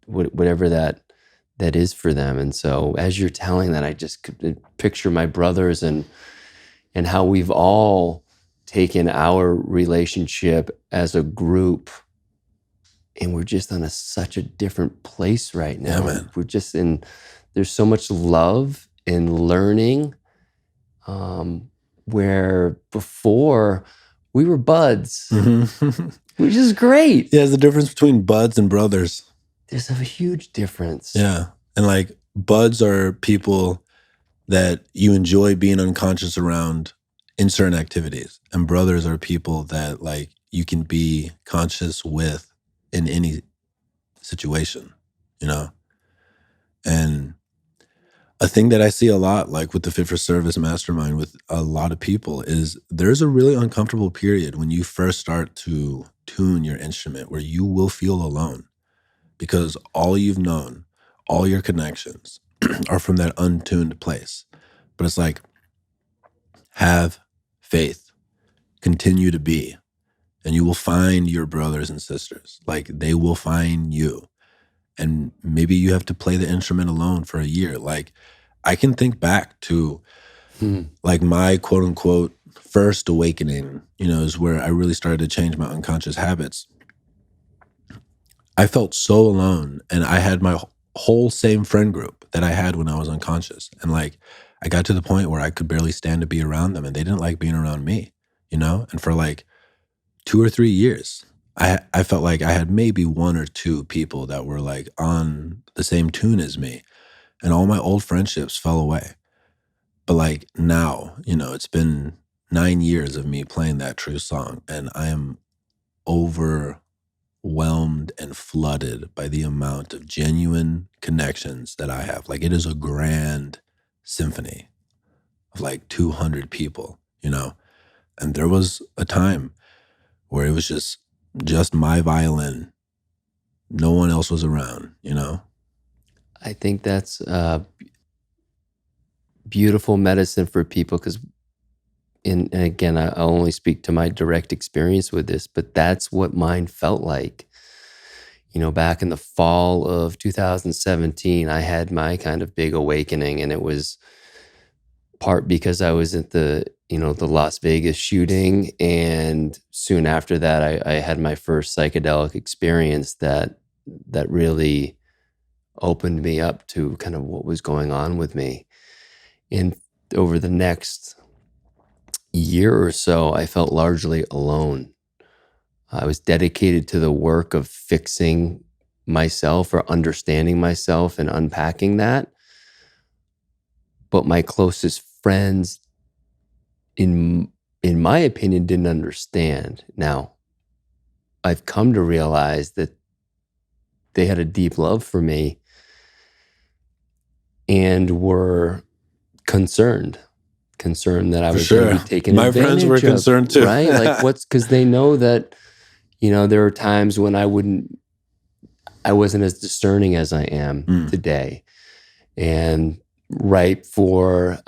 whatever that is for them. And so as you're telling that, I just could picture my brothers and how we've all taken our relationship as a group, and we're just on such a different place right now. Yeah, man. We're just there's so much love and learning, where before we were buds, mm-hmm. which is great. Yeah, there's a difference between buds and brothers. There's a huge difference. Yeah. And like, buds are people that you enjoy being unconscious around in certain activities. And brothers are people that, like, you can be conscious with in any situation, And a thing that I see a lot, like with the Fit for Service mastermind with a lot of people, is there's a really uncomfortable period when you first start to tune your instrument where you will feel alone, because all you've known, all your connections are from that untuned place. But it's like, have faith, continue to be, and you will find your brothers and sisters. Like, they will find you. And maybe you have to play the instrument alone for a year. Like, I can think back to like my quote unquote first awakening, is where I really started to change my unconscious habits. I felt so alone, and I had my whole same friend group that I had when I was unconscious. And like, I got to the point where I could barely stand to be around them, and they didn't like being around me, And for like 2 or 3 years, I felt like I had maybe 1 or 2 people that were like on the same tune as me, and all my old friendships fell away. But like now, it's been 9 years of me playing that true song, and I am overwhelmed and flooded by the amount of genuine connections that I have. Like, it is a grand symphony of like 200 people, And there was a time where it was just my violin. No one else was around, I think that's beautiful medicine for people, because and again, I'll only speak to my direct experience with this, but that's what mine felt like. Back in the fall of 2017, I had my kind of big awakening, and it was part because I was at the Las Vegas shooting, and soon after that, I had my first psychedelic experience that really opened me up to kind of what was going on with me. And over the next year or so, I felt largely alone. I was dedicated to the work of fixing myself or understanding myself and unpacking that. But my closest friends, in my opinion, didn't understand. Now, I've come to realize that they had a deep love for me and were concerned that I For was going to sure. be taken My advantage friends were of, concerned too. right? Like because they know that, there are times when I wasn't as discerning as I am today, and ripe for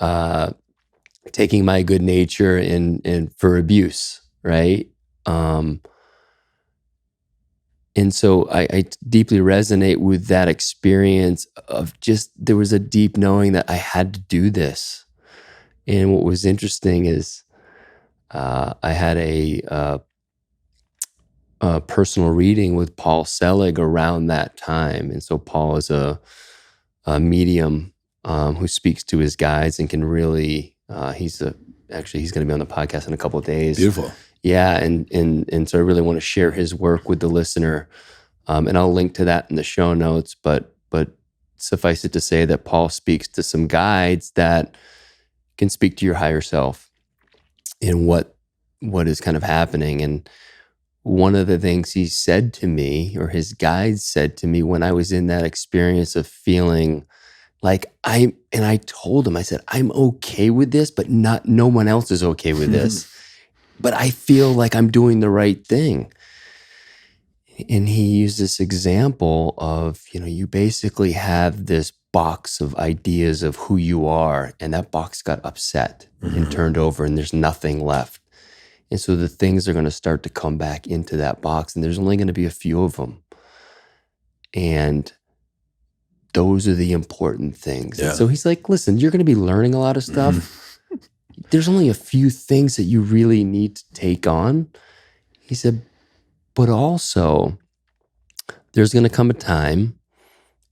taking my good nature and for abuse, right? And so I deeply resonate with that experience of just, there was a deep knowing that I had to do this. And what was interesting is I had a personal reading with Paul Selig around that time. And so Paul is a medium who speaks to his guides and can really, actually he's going to be on the podcast in a couple of days. Beautiful. Yeah. And so I really want to share his work with the listener. And I'll link to that in the show notes, but suffice it to say that Paul speaks to some guides that can speak to your higher self and what is kind of happening. And one of the things he said to me, or his guides said to me, when I was in that experience of feeling like and I told him, I said, I'm okay with this, but no one else is okay with this. But I feel like I'm doing the right thing. And he used this example of, you basically have this box of ideas of who you are, and that box got upset and turned over, and there's nothing left. And so the things are going to start to come back into that box, and there's only going to be a few of them. And those are the important things. Yeah. And so he's like, listen, you're going to be learning a lot of stuff. There's only a few things that you really need to take on. He said, but also there's going to come a time,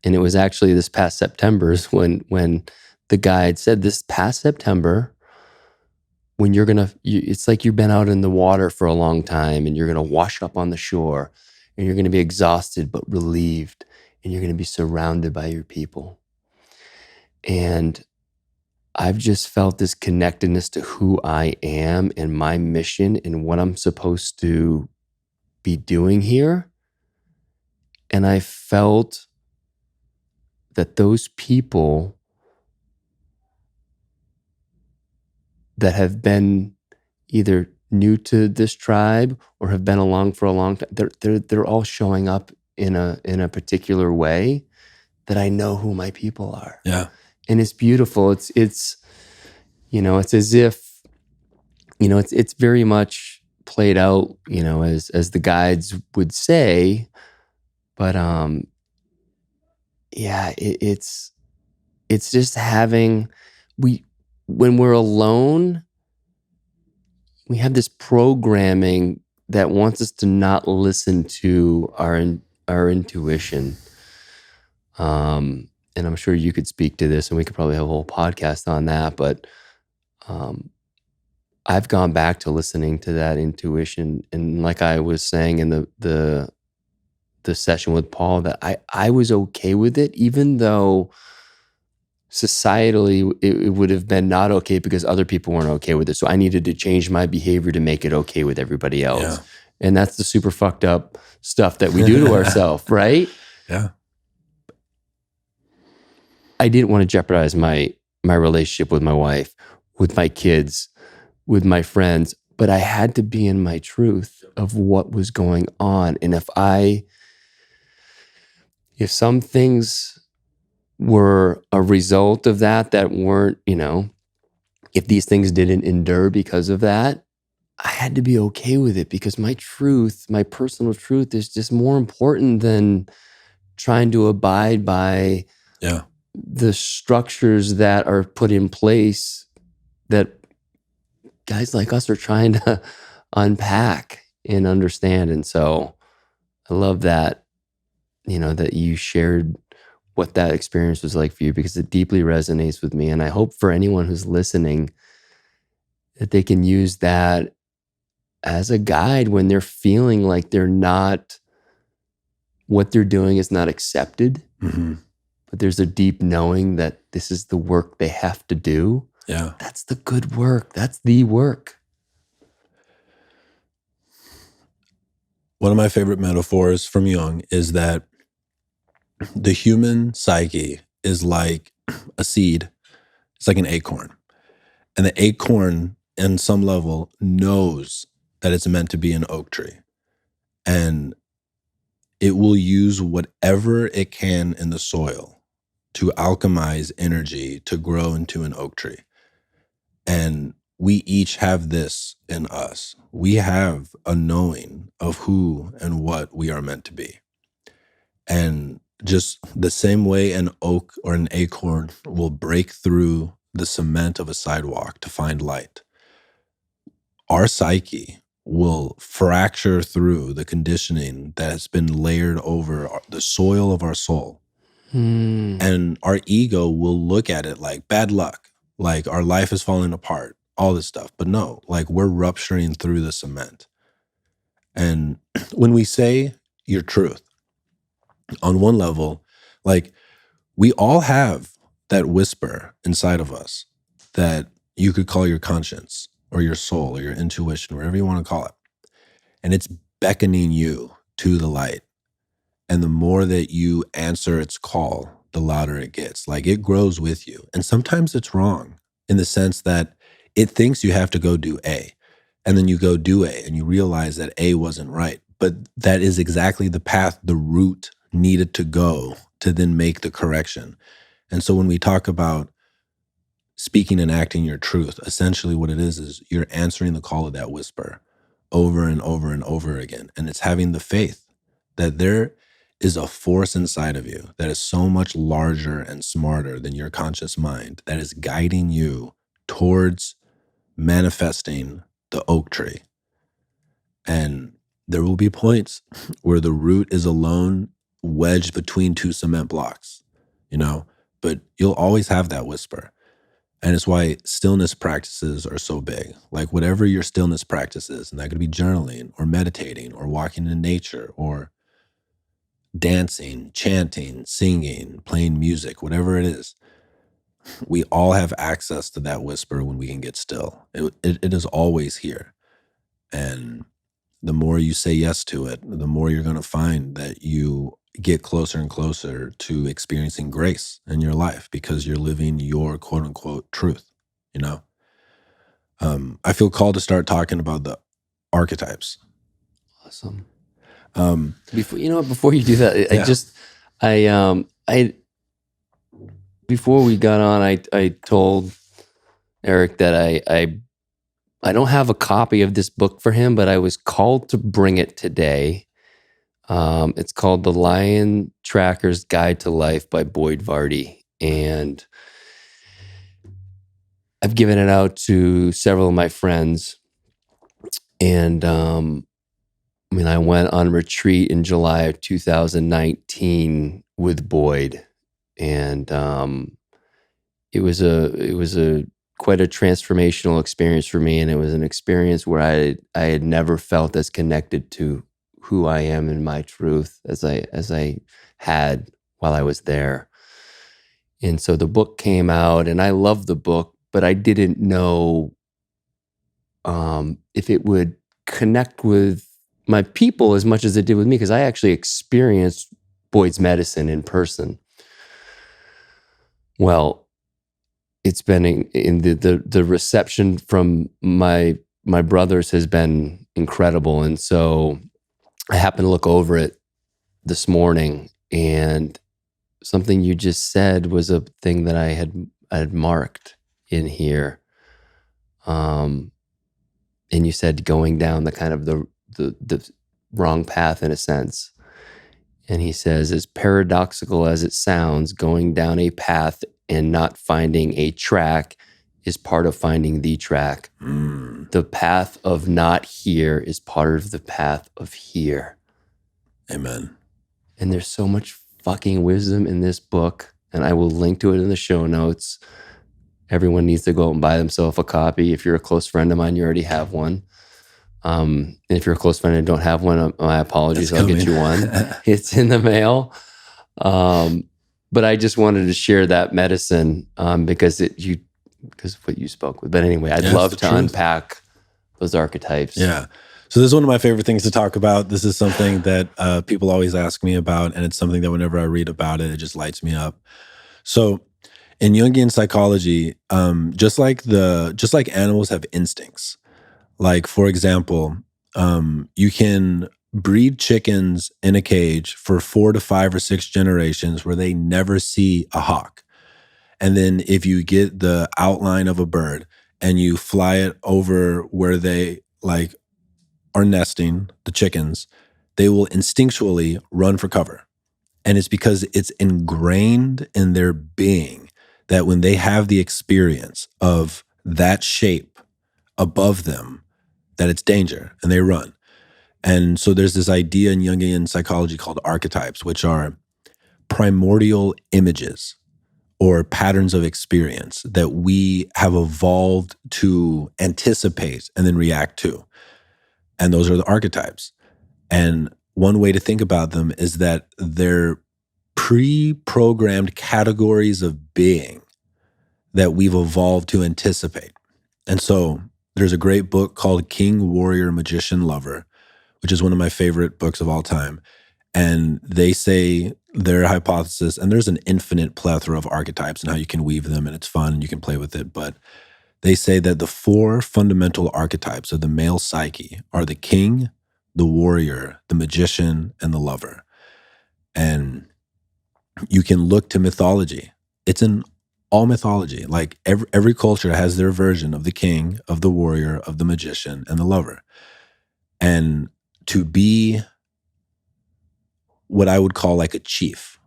and it was actually this past September's when the guide said, this past September, when it's like you've been out in the water for a long time, and you're going to wash up on the shore, and you're going to be exhausted but relieved, and you're going to be surrounded by your people. And I've just felt this connectedness to who I am and my mission and what I'm supposed to be doing here. And I felt that those people that have been either new to this tribe or have been along for a long time, they're all showing up in a particular way that I know who my people are. Yeah. And it's beautiful. It's it's as if, it's very much played out, as the guides would say. But yeah, it's just having, when we're alone, we have this programming that wants us to not listen to our intuition. And I'm sure you could speak to this, and we could probably have a whole podcast on that. But I've gone back to listening to that intuition, and like I was saying in the session with Paul, that I was okay with it, even though societally it would have been not okay because other people weren't okay with it. So I needed to change my behavior to make it okay with everybody else. Yeah. And that's the super fucked up stuff that we do to ourselves, right? Yeah. I didn't want to jeopardize my relationship with my wife, with my kids, with my friends, but I had to be in my truth of what was going on. And if some things were a result of that weren't, if these things didn't endure because of that, I had to be okay with it, because my truth, my personal truth, is just more important than trying to abide by the structures that are put in place that guys like us are trying to unpack and understand. And so I love that, that you shared what that experience was like for you, because it deeply resonates with me. And I hope for anyone who's listening that they can use that as a guide when they're feeling like what they're doing is not accepted, but there's a deep knowing that this is the work they have to do. Yeah. That's the good work. That's the work. One of my favorite metaphors from Jung is that the human psyche is like a seed. It's like an acorn. And the acorn, in some level, knows that it's meant to be an oak tree. And it will use whatever it can in the soil to alchemize energy to grow into an oak tree. And we each have this in us. We have a knowing of who and what we are meant to be. And just the same way an oak or an acorn will break through the cement of a sidewalk to find light, our psyche will fracture through the conditioning that has been layered over the soil of our soul. And our ego will look at it like bad luck, like our life is falling apart, all this stuff. But no, like we're rupturing through the cement. And when we say your truth, on one level, like we all have that whisper inside of us that you could call your conscience or your soul or your intuition, whatever you want to call it. And it's beckoning you to the light. And the more that you answer its call, the louder it gets. Like it grows with you. And sometimes it's wrong in the sense that it thinks you have to go do A. And then you go do A and you realize that A wasn't right. But that is exactly the path, the route needed to go to then make the correction. And so when we talk about speaking and acting your truth, essentially what it is you're answering the call of that whisper over and over and over again. And it's having the faith that there is a force inside of you that is so much larger and smarter than your conscious mind that is guiding you towards manifesting the oak tree. And there will be points where the root is alone wedged between two cement blocks, but you'll always have that whisper. And it's why stillness practices are so big. Like whatever your stillness practice is, and that could be journaling or meditating or walking in nature or dancing, chanting, singing, playing music, whatever it is, we all have access to that whisper when we can get still. It is always here. And the more you say yes to it, the more you're going to find that you get closer and closer to experiencing grace in your life because you're living your quote unquote truth, I feel called to start talking about the archetypes. Awesome. Before you do that, before we got on, I told Erick that I don't have a copy of this book for him, but I was called to bring it today. It's called The Lion Tracker's Guide to Life by Boyd Vardy. And I've given it out to several of my friends. And I went on retreat in July of 2019 with Boyd. And it was quite a transformational experience for me. And it was an experience where I had never felt as connected to who I am in my truth as I had while I was there. And so the book came out, and I loved the book, but I didn't know if it would connect with my people as much as it did with me, because I actually experienced Boyd's medicine in person. Well, it's been in the reception from my brothers has been incredible. And so I happened to look over it this morning, and something you just said was a thing that I had marked in here. And you said going down the kind of the wrong path in a sense. And he says, as paradoxical as it sounds, going down a path and not finding a track is part of finding the track. The path of not here is part of the path of here. Amen. And there's so much fucking wisdom in this book, and I will link to it in the show notes. Everyone needs to go out and buy themselves a copy. If you're a close friend of mine, you already have one. And if you're a close friend and don't have one, my apologies. I'll get you one. It's in the mail. But I just wanted to share that medicine because of what you spoke with. But anyway, I'd love to unpack those archetypes. Yeah. So this is one of my favorite things to talk about. This is something that people always ask me about, and it's something that whenever I read about it, it just lights me up. So in Jungian psychology, just like animals have instincts. Like, for example, you can breed chickens in a cage for 4 to 5 or 6 generations where they never see a hawk. And then if you get the outline of a bird and you fly it over where they are nesting, the chickens, they will instinctually run for cover. And it's because it's ingrained in their being that when they have the experience of that shape above them, that it's danger, and they run. And so there's this idea in Jungian psychology called archetypes, which are primordial images or patterns of experience that we have evolved to anticipate and then react to. And those are the archetypes. And one way to think about them is that they're pre-programmed categories of being that we've evolved to anticipate. And so there's a great book called King, Warrior, Magician, Lover, which is one of my favorite books of all time. And they say their hypothesis, and there's an infinite plethora of archetypes and how you can weave them, and it's fun and you can play with it. But they say that the 4 fundamental archetypes of the male psyche are the king, the warrior, the magician, and the lover. And you can look to mythology. It's in all mythology. Like every culture has their version of the king, of the warrior, of the magician, and the lover. And to be what I would call like a chief,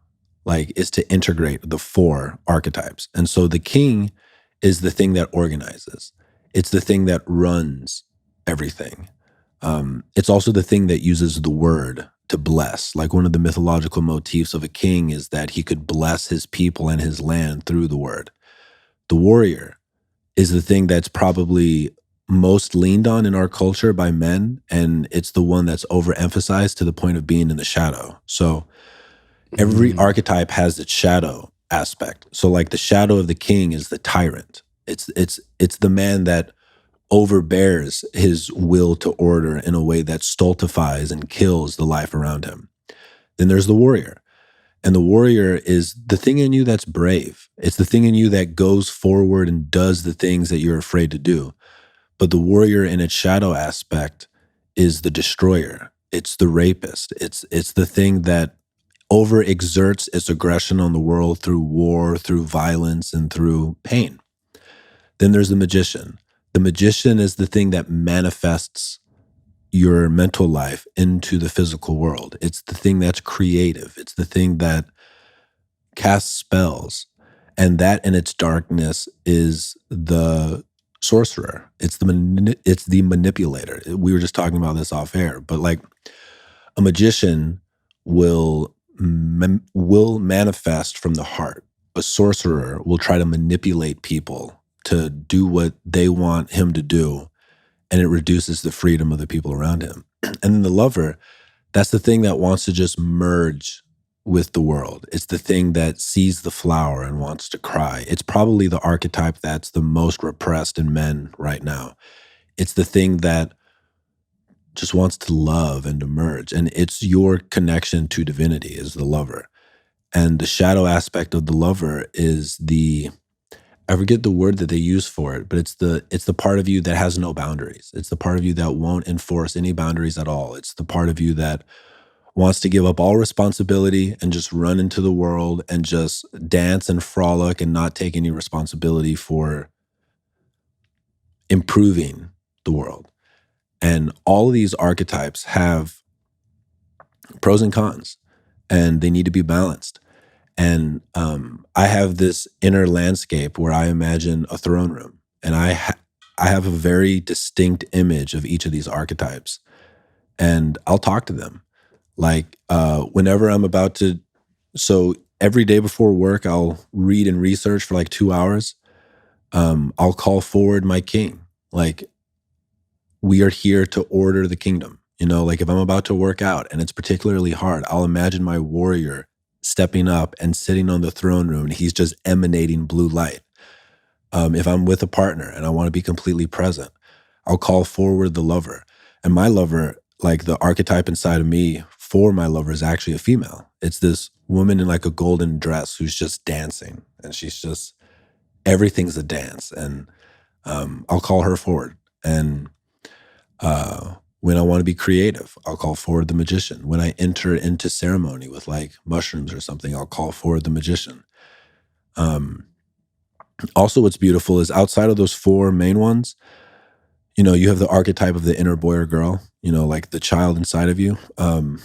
is to integrate the 4 archetypes. And so the king is the thing that organizes. It's the thing that runs everything. It's also the thing that uses the word to bless. Like one of the mythological motifs of a king is that he could bless his people and his land through the word. The warrior is the thing that's probably most leaned on in our culture by men, and it's the one that's overemphasized to the point of being in the shadow. So every archetype has its shadow aspect. So like the shadow of the king is the tyrant. It's the man that overbears his will to order in a way that stultifies and kills the life around him. Then there's the warrior. And the warrior is the thing in you that's brave. It's the thing in you that goes forward and does the things that you're afraid to do. But the warrior in its shadow aspect is the destroyer. It's the rapist. It's the thing that overexerts its aggression on the world through war, through violence, and through pain. Then there's the magician. The magician is the thing that manifests your mental life into the physical world. It's the thing that's creative. It's the thing that casts spells. And that in its darkness is the sorcerer. It's the manipulator. We were just talking about this off air, but like a magician will manifest from the heart. A sorcerer will try to manipulate people to do what they want him to do, and it reduces the freedom of the people around him. And then the lover, that's the thing that wants to just merge with the world. It's the thing that sees the flower and wants to cry. It's probably the archetype that's the most repressed in men right now. It's the thing that just wants to love and to merge. And it's your connection to divinity is the lover. And the shadow aspect of the lover is I forget the word that they use for it, but it's the part of you that has no boundaries. It's the part of you that won't enforce any boundaries at all. It's the part of you that wants to give up all responsibility and just run into the world and just dance and frolic and not take any responsibility for improving the world. And all of these archetypes have pros and cons, and they need to be balanced. And I have this inner landscape where I imagine a throne room, and I have a very distinct image of each of these archetypes, and I'll talk to them. Like whenever I'm about to, so every day before work, I'll read and research for like 2 hours. I'll call forward my king. Like, we are here to order the kingdom. You know, like if I'm about to work out and it's particularly hard, I'll imagine my warrior stepping up and sitting on the throne room and he's just emanating blue light. If I'm with a partner and I want to be completely present, I'll call forward the lover. And my lover, like the archetype inside of me for my lover is actually a female. It's this woman in like a golden dress who's just dancing. And she's just, everything's a dance. And I'll call her forward. And when I want to be creative, I'll call forward the magician. When I enter into ceremony with like mushrooms or something, I'll call forward the magician. Also, what's beautiful is outside of those 4 main ones, you know, you have the archetype of the inner boy or girl, you know, like the child inside of you.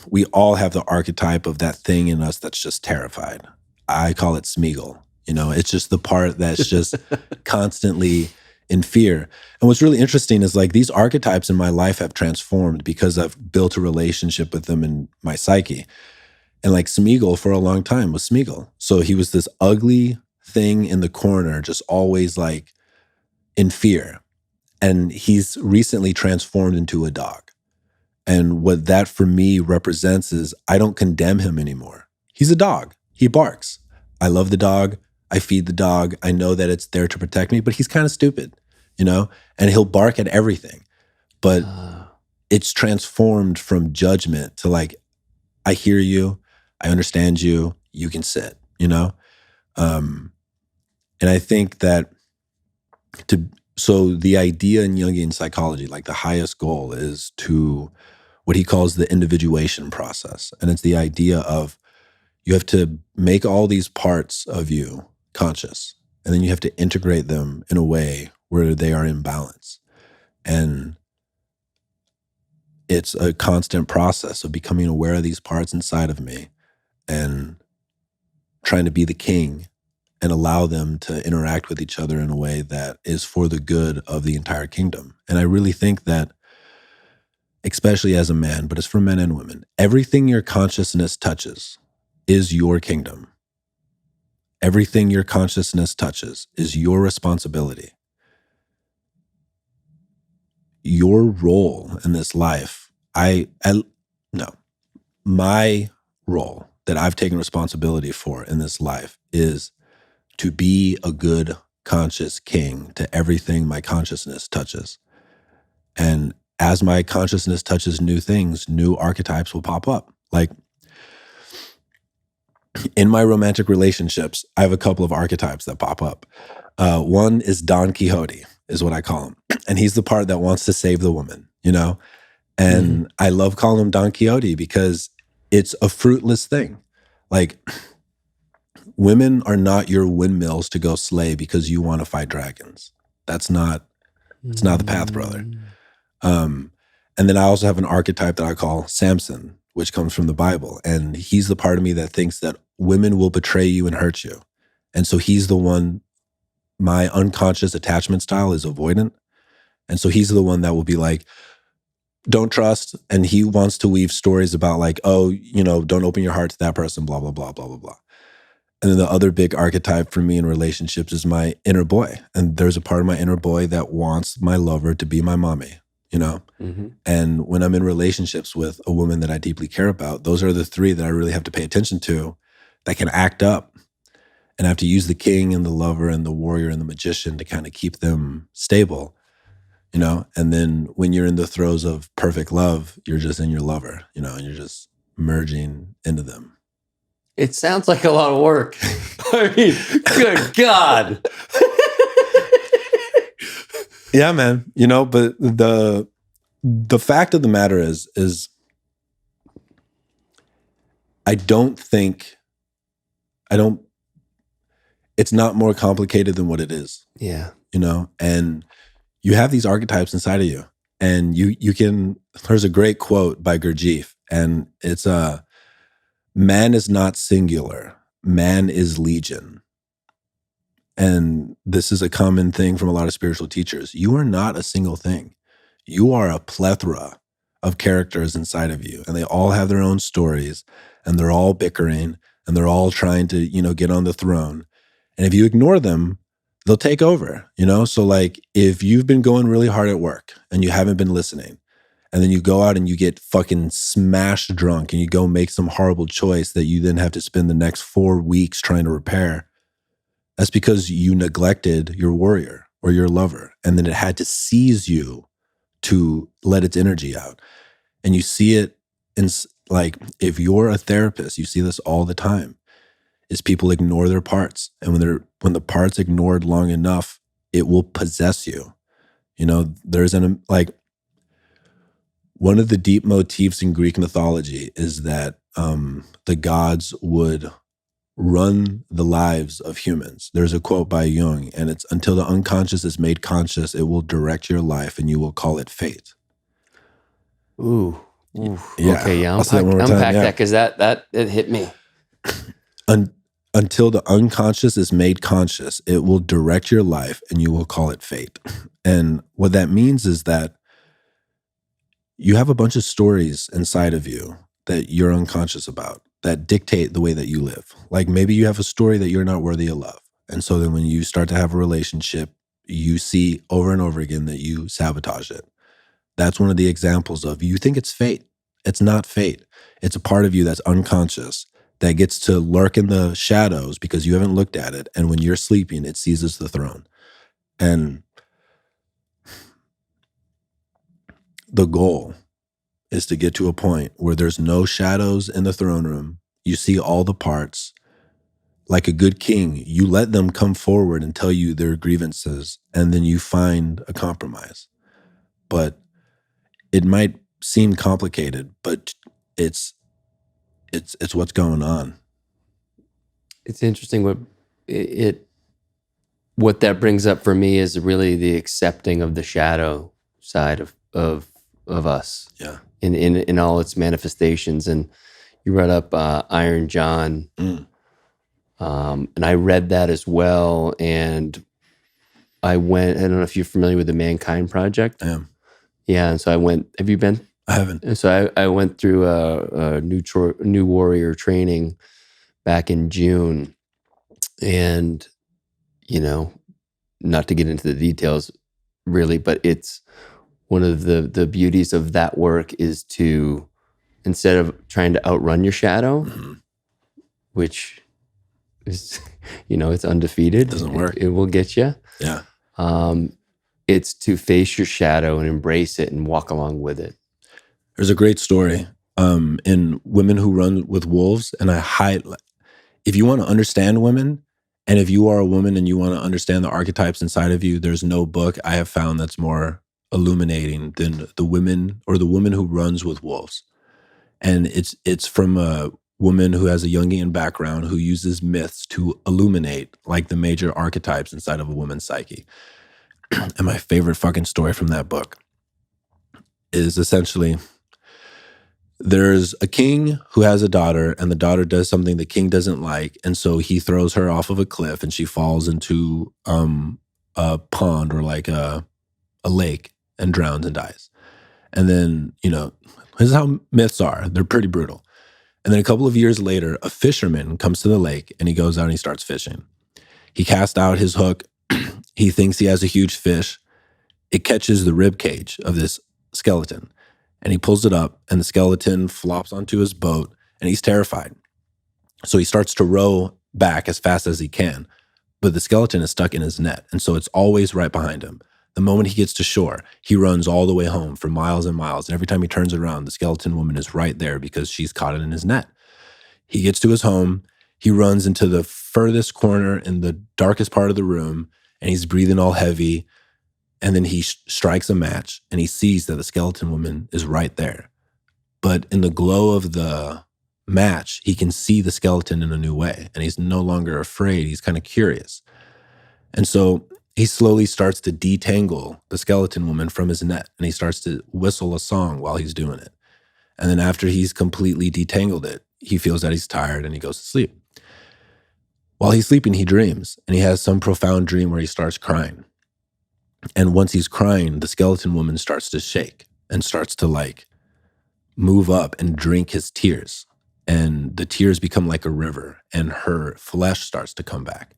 We all have the archetype of that thing in us that's just terrified. I call it Smeagol. You know, it's just the part that's just constantly in fear. And what's really interesting is like these archetypes in my life have transformed because I've built a relationship with them in my psyche. And like Smeagol for a long time was Smeagol. So he was this ugly thing in the corner, just always like in fear. And he's recently transformed into a dog. And what that for me represents is I don't condemn him anymore. He's a dog. He barks. I love the dog. I feed the dog. I know that it's there to protect me, but he's kind of stupid, you know? And he'll bark at everything. But it's transformed from judgment to like, I hear you. I understand you. You can sit, you know? And I think that so the idea in Jungian psychology, like the highest goal is to what he calls the individuation process. And it's the idea of you have to make all these parts of you conscious, and then you have to integrate them in a way where they are in balance. And it's a constant process of becoming aware of these parts inside of me and trying to be the king and allow them to interact with each other in a way that is for the good of the entire kingdom. And I really think that, especially as a man, but it's for men and women, everything your consciousness touches is your kingdom. Everything your consciousness touches is your responsibility. Your role in this life, my role that I've taken responsibility for in this life is to be a good conscious king to everything my consciousness touches. And as my consciousness touches new things, new archetypes will pop up. Like in my romantic relationships, I have a couple of archetypes that pop up. One is Don Quixote, is what I call him. And he's the part that wants to save the woman, you know? And I love calling him Don Quixote because it's a fruitless thing. Like, women are not your windmills to go slay because you want to fight dragons. It's not the path, brother. And then I also have an archetype that I call Samson, which comes from the Bible. And he's the part of me that thinks that women will betray you and hurt you. And so he's the one, my unconscious attachment style is avoidant. And so he's the one that will be like, don't trust. And he wants to weave stories about like, oh, you know, don't open your heart to that person, blah, blah, blah, blah, blah, blah. And then the other big archetype for me in relationships is my inner boy. And there's a part of my inner boy that wants my lover to be my mommy, you know? And when I'm in relationships with a woman that I deeply care about, those are the 3 that I really have to pay attention to that can act up. And I have to use the king and the lover and the warrior and the magician to kind of keep them stable, you know? And then when you're in the throes of perfect love, you're just in your lover, you know, and you're just merging into them. It sounds like a lot of work. I mean, good God. Yeah, man. You know, but the fact of the matter is it's not more complicated than what it is. Yeah. You know, and you have these archetypes inside of you, and you can. There's a great quote by Gurdjieff, and it's man is not singular, man is legion. And this is a common thing from a lot of spiritual teachers. You are not a single thing. You are a plethora of characters inside of you, and they all have their own stories, and they're all bickering, and they're all trying to, get on the throne. And if you ignore them, they'll take over, So like if you've been going really hard at work and you haven't been listening, and then you go out and you get fucking smashed drunk and you go make some horrible choice that you then have to spend the next 4 weeks trying to repair, that's because you neglected your warrior or your lover, and then it had to seize you to let its energy out. And you see it in, like, if you're a therapist, you see this all the time, is people ignore their parts. And when the part's ignored long enough, it will possess you. There's one of the deep motifs in Greek mythology is that the gods would run the lives of humans. There's a quote by Jung, and it's, until the unconscious is made conscious, it will direct your life and you will call it fate. Ooh. Yeah. Okay, yeah. Unpack that, because that it hit me. Until the unconscious is made conscious, it will direct your life and you will call it fate. And what that means is that you have a bunch of stories inside of you that you're unconscious about that dictate the way that you live. Like maybe you have a story that you're not worthy of love. And so then when you start to have a relationship, you see over and over again that you sabotage it. That's one of the examples of, you think it's fate. It's not fate. It's a part of you that's unconscious that gets to lurk in the shadows because you haven't looked at it. And when you're sleeping, it seizes the throne. And the goal is to get to a point where there's no shadows in the throne room. You see all the parts. Like a good king, you let them come forward and tell you their grievances, and then you find a compromise. But it might seem complicated, but it's what's going on. It's interesting what that brings up for me is really the accepting of the shadow side of us. Yeah. In all its manifestations. And you brought up Iron John. And I read that as well. And I don't know if you're familiar with the Mankind Project. I am. Yeah. And so I went, have you been? I haven't. And so I went through a new warrior training back in June. And, not to get into the details really, but it's one of the beauties of that work is to, instead of trying to outrun your shadow, which is, it's undefeated. Doesn't work. It will get you. Yeah. It's to face your shadow and embrace it and walk along with it. There's a great story in Women Who Run with Wolves, and if you want to understand women, and if you are a woman and you want to understand the archetypes inside of you, there's no book I have found that's more illuminating than the woman who runs with wolves. And it's from a woman who has a Jungian background who uses myths to illuminate like the major archetypes inside of a woman's psyche. And my favorite fucking story from that book is essentially, there's a king who has a daughter, and the daughter does something the king doesn't like, and so he throws her off of a cliff and she falls into a pond or like a lake and drowns and dies. And then, this is how myths are. They're pretty brutal. And then a couple of years later, a fisherman comes to the lake and he goes out and he starts fishing. He casts out his hook. He thinks he has a huge fish. It catches the rib cage of this skeleton, and he pulls it up, and the skeleton flops onto his boat, and he's terrified. So he starts to row back as fast as he can, but the skeleton is stuck in his net, and so it's always right behind him. The moment he gets to shore, he runs all the way home for miles and miles, and every time he turns around, the skeleton woman is right there because she's caught it in his net. He gets to his home, he runs into the furthest corner in the darkest part of the room, and he's breathing all heavy. And then he strikes a match and he sees that the skeleton woman is right there. But in the glow of the match, he can see the skeleton in a new way. And he's no longer afraid. He's kind of curious. And so he slowly starts to detangle the skeleton woman from his net, and he starts to whistle a song while he's doing it. And then after he's completely detangled it, he feels that he's tired and he goes to sleep. While he's sleeping, he dreams, and he has some profound dream where he starts crying. And once he's crying, the skeleton woman starts to shake and starts to like move up and drink his tears. And the tears become like a river, and her flesh starts to come back,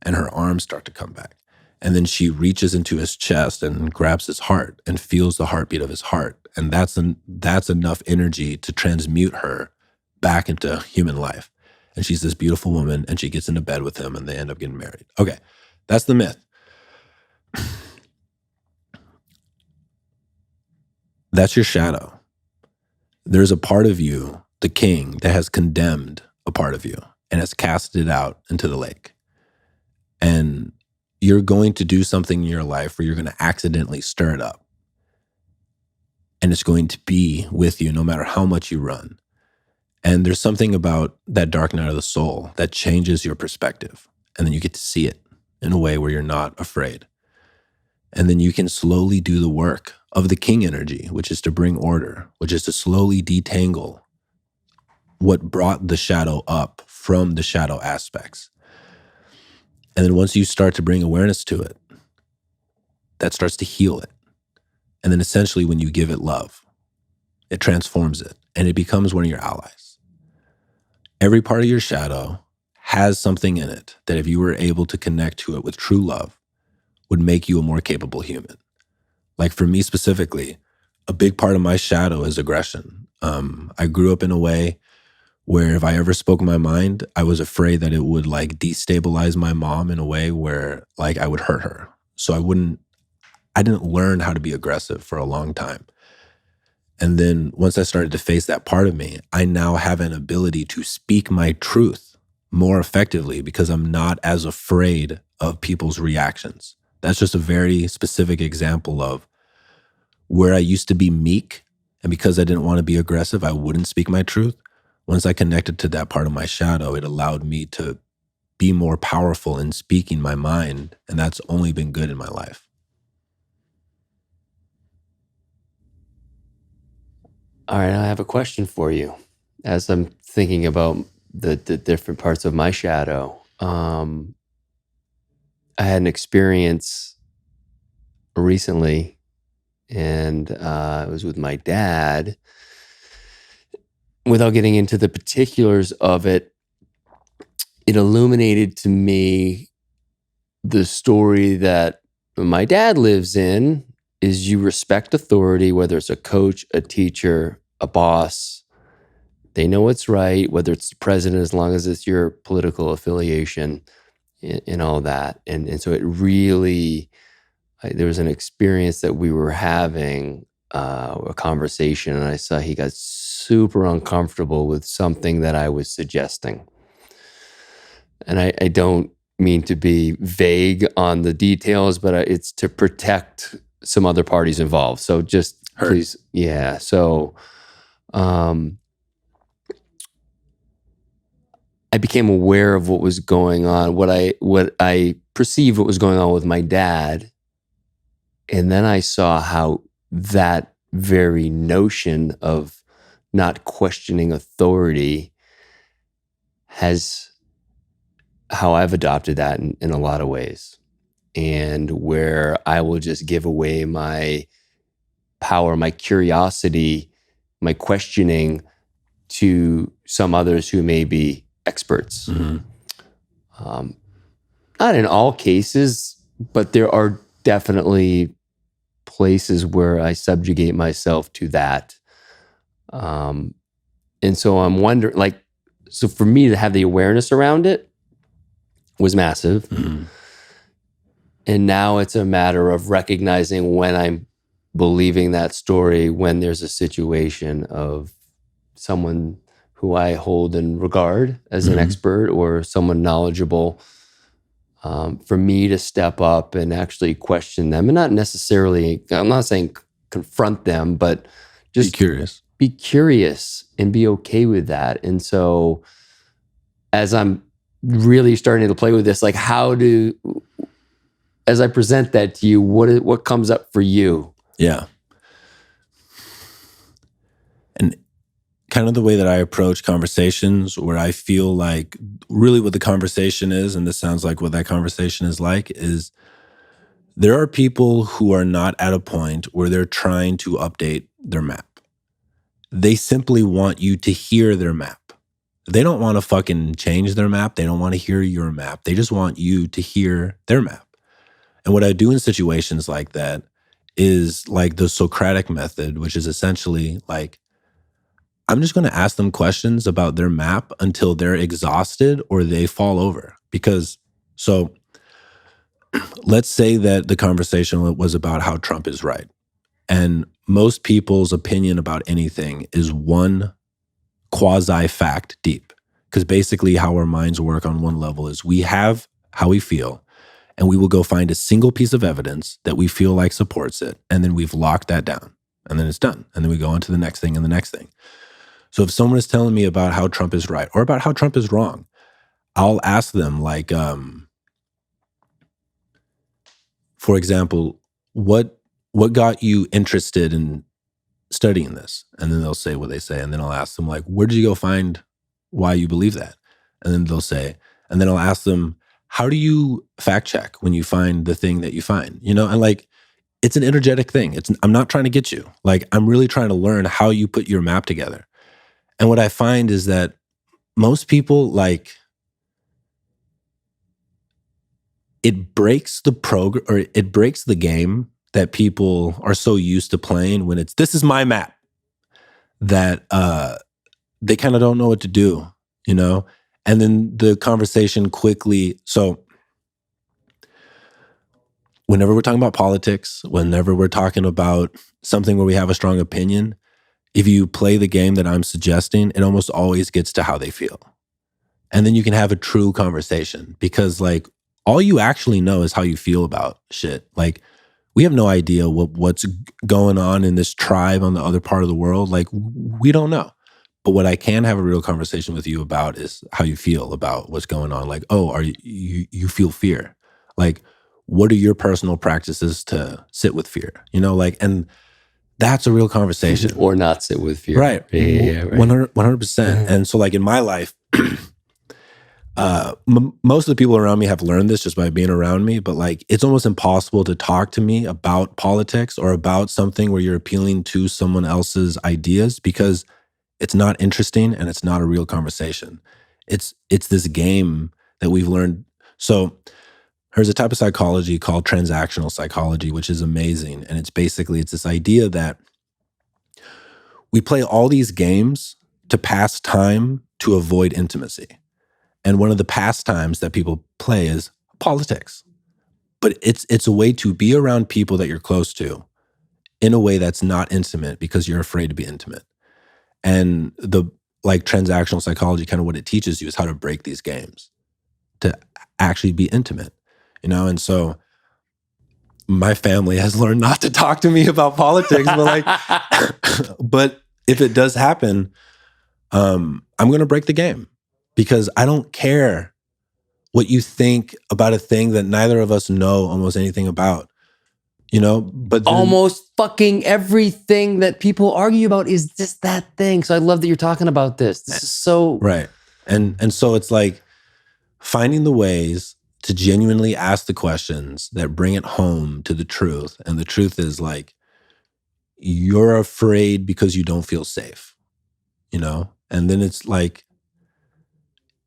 and her arms start to come back. And then she reaches into his chest and grabs his heart and feels the heartbeat of his heart. And that's enough energy to transmute her back into human life. And she's this beautiful woman, and she gets into bed with him, and they end up getting married. Okay, that's the myth. That's your shadow. There's a part of you, the king, that has condemned a part of you and has casted it out into the lake. And you're going to do something in your life where you're going to accidentally stir it up. And it's going to be with you no matter how much you run. And there's something about that dark night of the soul that changes your perspective. And then you get to see it in a way where you're not afraid. And then you can slowly do the work of the king energy, which is to bring order, which is to slowly detangle what brought the shadow up from the shadow aspects. And then once you start to bring awareness to it, that starts to heal it. And then essentially when you give it love, it transforms it, and it becomes one of your allies. Every part of your shadow has something in it that if you were able to connect to it with true love, would make you a more capable human. Like for me specifically, a big part of my shadow is aggression. I grew up in a way where if I ever spoke my mind, I was afraid that it would like destabilize my mom in a way where like I would hurt her. So I didn't learn how to be aggressive for a long time. And then once I started to face that part of me, I now have an ability to speak my truth more effectively because I'm not as afraid of people's reactions. That's just a very specific example of where I used to be meek, and because I didn't want to be aggressive, I wouldn't speak my truth. Once I connected to that part of my shadow, it allowed me to be more powerful in speaking my mind, and that's only been good in my life. All right, I have a question for you. As I'm thinking about the different parts of my shadow, I had an experience recently, and it was with my dad. Without getting into the particulars of it, it illuminated to me the story that my dad lives in is you respect authority, whether it's a coach, a teacher, a boss. They know what's right, whether it's the president, as long as it's your political affiliation and all that. And so it really, there was an experience that we were having, a conversation, and I saw he got super uncomfortable with something that I was suggesting. And I don't mean to be vague on the details, but it's to protect some other parties involved. So just please, yeah. So I became aware of what was going on, what I perceived what was going on with my dad. And then I saw how that very notion of not questioning authority has how I've adopted that in a lot of ways. And where I will just give away my power, my curiosity, my questioning to some others who may be experts. Mm-hmm. Not in all cases, but there are definitely places where I subjugate myself to that. And so I'm wondering, like, so for me to have the awareness around it was massive. Mm-hmm. And now it's a matter of recognizing when I'm believing that story, when there's a situation of someone who I hold in regard as an expert or someone knowledgeable, for me to step up and actually question them, and not necessarily, I'm not saying confront them, but just be curious and be okay with that. And so as I'm really starting to play with this, like how do as I present that to you, what comes up for you? Yeah. And kind of the way that I approach conversations, where I feel like really what the conversation is, and this sounds like what that conversation is like, is there are people who are not at a point where they're trying to update their map. They simply want you to hear their map. They don't want to fucking change their map. They don't want to hear your map. They just want you to hear their map. And what I do in situations like that is like the Socratic Method, which is essentially like, I'm just going to ask them questions about their map until they're exhausted or they fall over. Because, so let's say that the conversation was about how Trump is right. And most people's opinion about anything is one quasi-fact deep. Because basically how our minds work on one level is we have how we feel, and we will go find a single piece of evidence that we feel like supports it, and then we've locked that down, and then it's done. And then we go on to the next thing and the next thing. So if someone is telling me about how Trump is right or about how Trump is wrong, I'll ask them like, for example, what got you interested in studying this? And then they'll say what they say. And then I'll ask them like, where did you go find why you believe that? And then they'll say, and then I'll ask them, how do you fact check when you find the thing that you find? You know, and like, it's an energetic thing. I'm not trying to get you. Like, I'm really trying to learn how you put your map together. And what I find is that most people, like, it breaks the it breaks the game that people are so used to playing when this is my map, that they kind of don't know what to do, you know? And then the conversation quickly, so whenever we're talking about politics, whenever we're talking about something where we have a strong opinion, if you play the game that I'm suggesting, it almost always gets to how they feel. And then you can have a true conversation, because like all you actually know is how you feel about shit. Like, we have no idea what's going on in this tribe on the other part of the world. Like, we don't know. But what I can have a real conversation with you about is how you feel about what's going on. Like, oh, are you feel fear? Like, what are your personal practices to sit with fear? You know, like, and that's a real conversation. Or not sit with fear. Right. Yeah, right. 100%. And so like in my life, most of the people around me have learned this just by being around me, but like, it's almost impossible to talk to me about politics or about something where you're appealing to someone else's ideas, because it's not interesting and it's not a real conversation. It's this game that we've learned. So there's a type of psychology called Transactional Psychology, which is amazing. And it's this idea that we play all these games to pass time to avoid intimacy. And one of the pastimes that people play is politics. But it's a way to be around people that you're close to in a way that's not intimate because you're afraid to be intimate. And the like transactional psychology, kind of what it teaches you is how to break these games to actually be intimate, you know? And so my family has learned not to talk to me about politics, but like, but if it does happen, I'm going to break the game, because I don't care what you think about a thing that neither of us know almost anything about. You know, but almost fucking everything that people argue about is just that thing. So I love that you're talking about this. This is so right. And so it's like finding the ways to genuinely ask the questions that bring it home to the truth. And the truth is like, you're afraid because you don't feel safe, you know? And then it's like,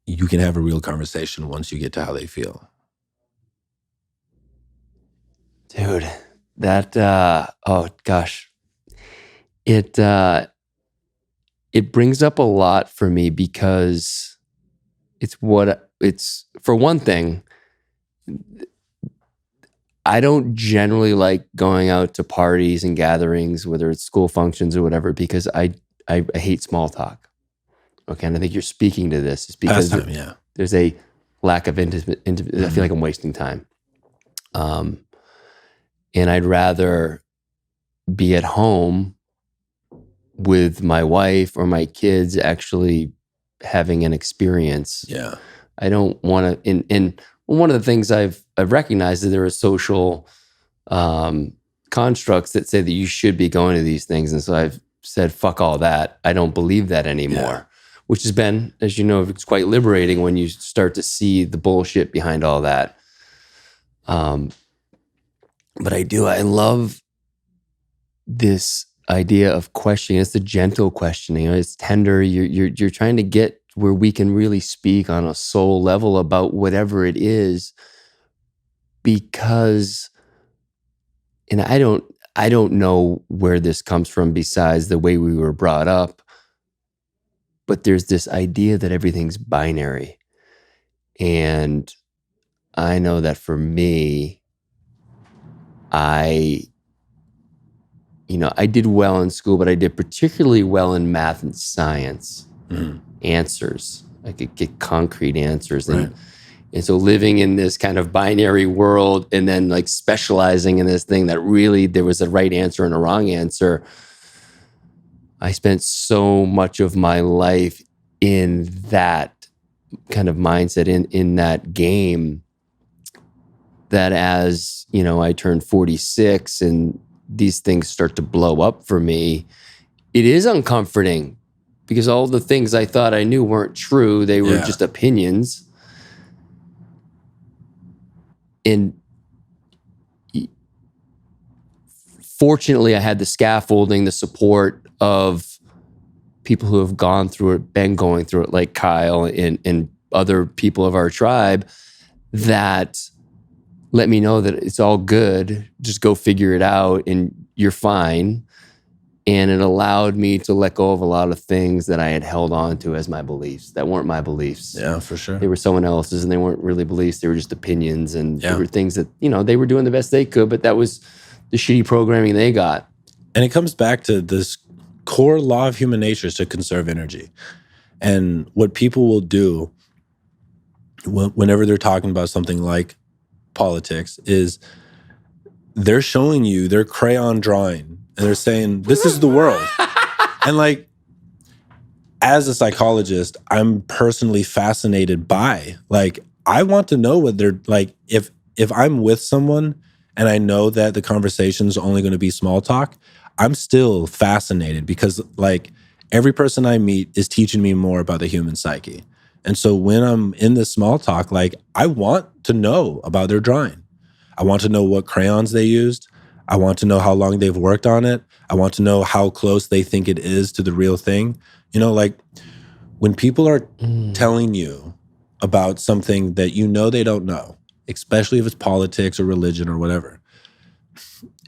you can have a real conversation once you get to how they feel. Dude, that oh gosh. It brings up a lot for me, because it's for one thing, I don't generally like going out to parties and gatherings, whether it's school functions or whatever, because I hate small talk. Okay, and I think you're speaking to this is because there's a lack of intimate. I feel like I'm wasting time. And I'd rather be at home with my wife or my kids actually having an experience. Yeah. I don't want to, and one of the things I've recognized is there are social constructs that say that you should be going to these things. And so I've said, fuck all that. I don't believe that anymore, which has been, as you know, it's quite liberating when you start to see the bullshit behind all that. But I love this idea of questioning. It's the gentle questioning. It's tender. You're trying to get where we can really speak on a soul level about whatever it is, because, and I don't know where this comes from besides the way we were brought up, but there's this idea that everything's binary. And I know that for me, I did well in school, but I did particularly well in math and science. Answers. I could get concrete answers. And so living in this kind of binary world and then like specializing in this thing that really there was a right answer and a wrong answer. I spent so much of my life in that kind of mindset, in that game, that as, I turned 46 and these things start to blow up for me, it is uncomforting because all the things I thought I knew weren't true. They were just opinions. And fortunately, I had the scaffolding, the support of people who have gone through it, been going through it, like Kyle and other people of our tribe, that let me know that it's all good. Just go figure it out and you're fine. And it allowed me to let go of a lot of things that I had held on to as my beliefs that weren't my beliefs. Yeah, for sure. They were someone else's and they weren't really beliefs. They were just opinions. And they were things that, they were doing the best they could, but that was the shitty programming they got. And it comes back to this core law of human nature is to conserve energy. And what people will do whenever they're talking about something like politics is they're showing you their crayon drawing and they're saying, this is the world. And like, as a psychologist, I'm personally fascinated by, like, I want to know what they're like. If I'm with someone and I know that the conversation's only going to be small talk, I'm still fascinated because like every person I meet is teaching me more about the human psyche. And so when I'm in this small talk, like I want to know about their drawing. I want to know what crayons they used. I want to know how long they've worked on it. I want to know how close they think it is to the real thing. Like when people are telling you about something that they don't know, especially if it's politics or religion or whatever,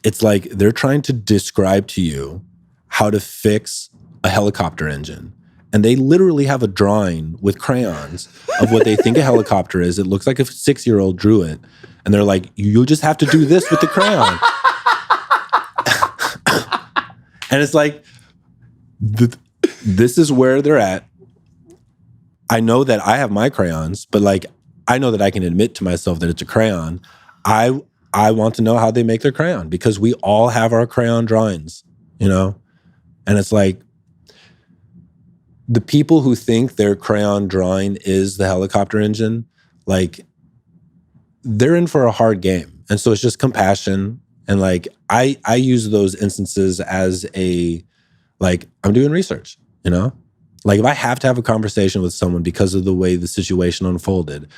it's like they're trying to describe to you how to fix a helicopter engine. And they literally have a drawing with crayons of what they think a helicopter is. It looks like a 6-year-old drew it. And they're like, you just have to do this with the crayon. And it's like, this is where they're at. I know that I have my crayons, but like, I know that I can admit to myself that it's a crayon. I want to know how they make their crayon because we all have our crayon drawings, And it's like, the people who think their crayon drawing is the helicopter engine, like, they're in for a hard game. And so it's just compassion. And like, I use those instances as I'm doing research, Like if I have to have a conversation with someone because of the way the situation unfolded,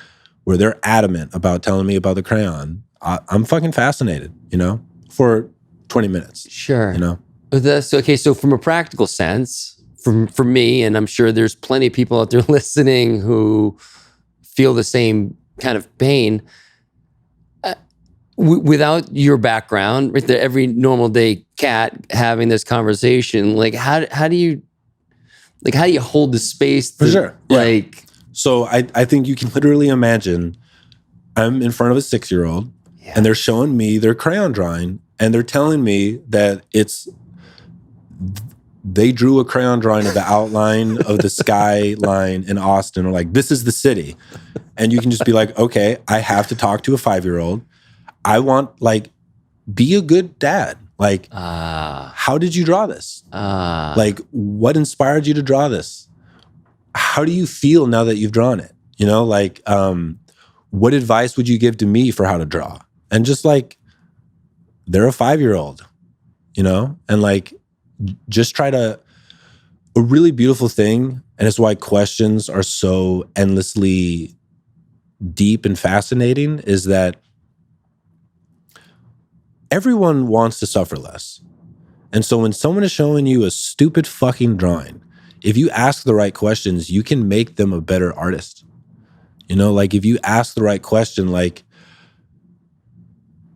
where they're adamant about telling me about the crayon, I'm fucking fascinated, for 20 minutes. Sure. But that's okay. So from a practical sense, for me, and I'm sure there's plenty of people out there listening who feel the same kind of pain, without your background, right there, every normal day cat having this conversation, like how do you hold the space to, for sure. Like, so I think you can literally imagine I'm in front of a 6-year-old and they're showing me their crayon drawing and they're telling me that they drew a crayon drawing of the outline of the skyline in Austin, or like, this is the city. And you can just be like, okay, I have to talk to a 5-year-old. I want, like, be a good dad. Like, how did you draw this? Like, what inspired you to draw this? How do you feel now that you've drawn it? what advice would you give to me for how to draw? And just like, they're a 5-year-old, you know? And like, just try to, a really beautiful thing, and it's why questions are so endlessly deep and fascinating, is that everyone wants to suffer less. And so when someone is showing you a stupid fucking drawing, if you ask the right questions, you can make them a better artist. You know, like if you ask the right question, like,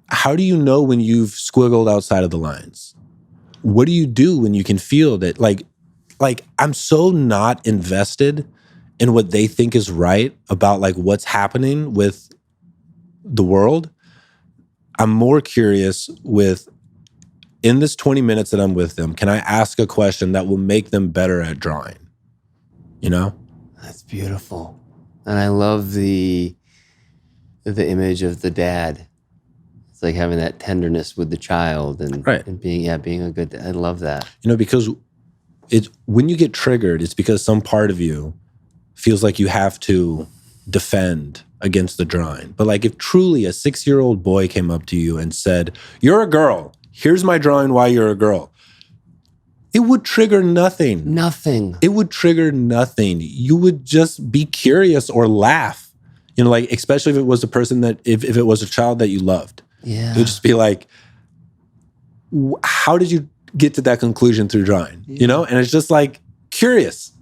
how do you know when you've squiggled outside of the lines? What do you do when you can feel that? Like I'm so not invested in what they think is right about like what's happening with the world. I'm more curious with, in this 20 minutes that I'm with them, can I ask a question that will make them better at drawing? You know? That's beautiful. And I love the image of the dad. It's like having that tenderness with the child and being a good dad. I love that. You know, because it's when you get triggered, it's because some part of you feels like you have to defend against the drawing. But like if truly a 6-year-old boy came up to you and said, "You're a girl. Here's my drawing why you're a girl." It would trigger nothing. Nothing. It would trigger nothing. You would just be curious or laugh. You know, like, especially if it was a person that, if it was a child that you loved. Yeah. It would just be like, how did you get to that conclusion through drawing? Yeah. You know? And it's just like, curious.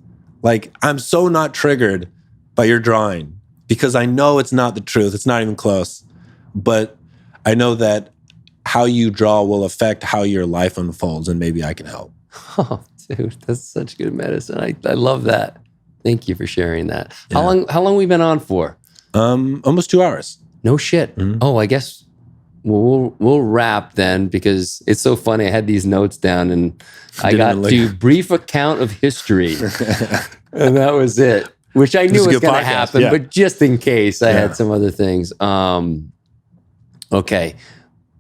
Like, I'm so not triggered by your drawing because I know it's not the truth. It's not even close. But I know that how you draw will affect how your life unfolds, and maybe I can help. Oh, dude, that's such good medicine. I love that. Thank you for sharing that. Yeah. How long we been on for? Almost 2 hours. No shit. Mm-hmm. Oh, I guess we'll wrap then, because it's so funny. I had these notes down and I got to brief account of history, and that was it. Which I knew was going to happen, but just in case, I had some other things. Okay,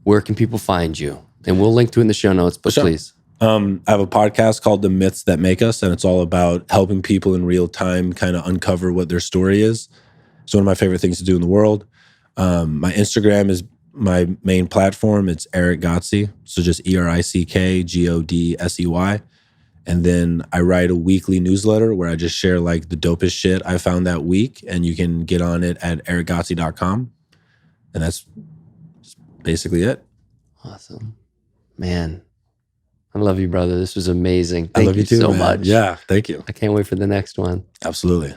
where can people find you? And we'll link to it in the show notes, but please. I have a podcast called The Myths That Make Us, and it's all about helping people in real time kind of uncover what their story is. It's one of my favorite things to do in the world. My Instagram is my main platform. It's Erick Godsey. So just ErickGodsey. And then I write a weekly newsletter where I just share like the dopest shit I found that week. And you can get on it at erickgodsey.com. And that's basically it. Awesome. Man, I love you, brother. This was amazing. Thank I love you too, so man. much. Yeah, thank you. I can't wait for the next one. Absolutely.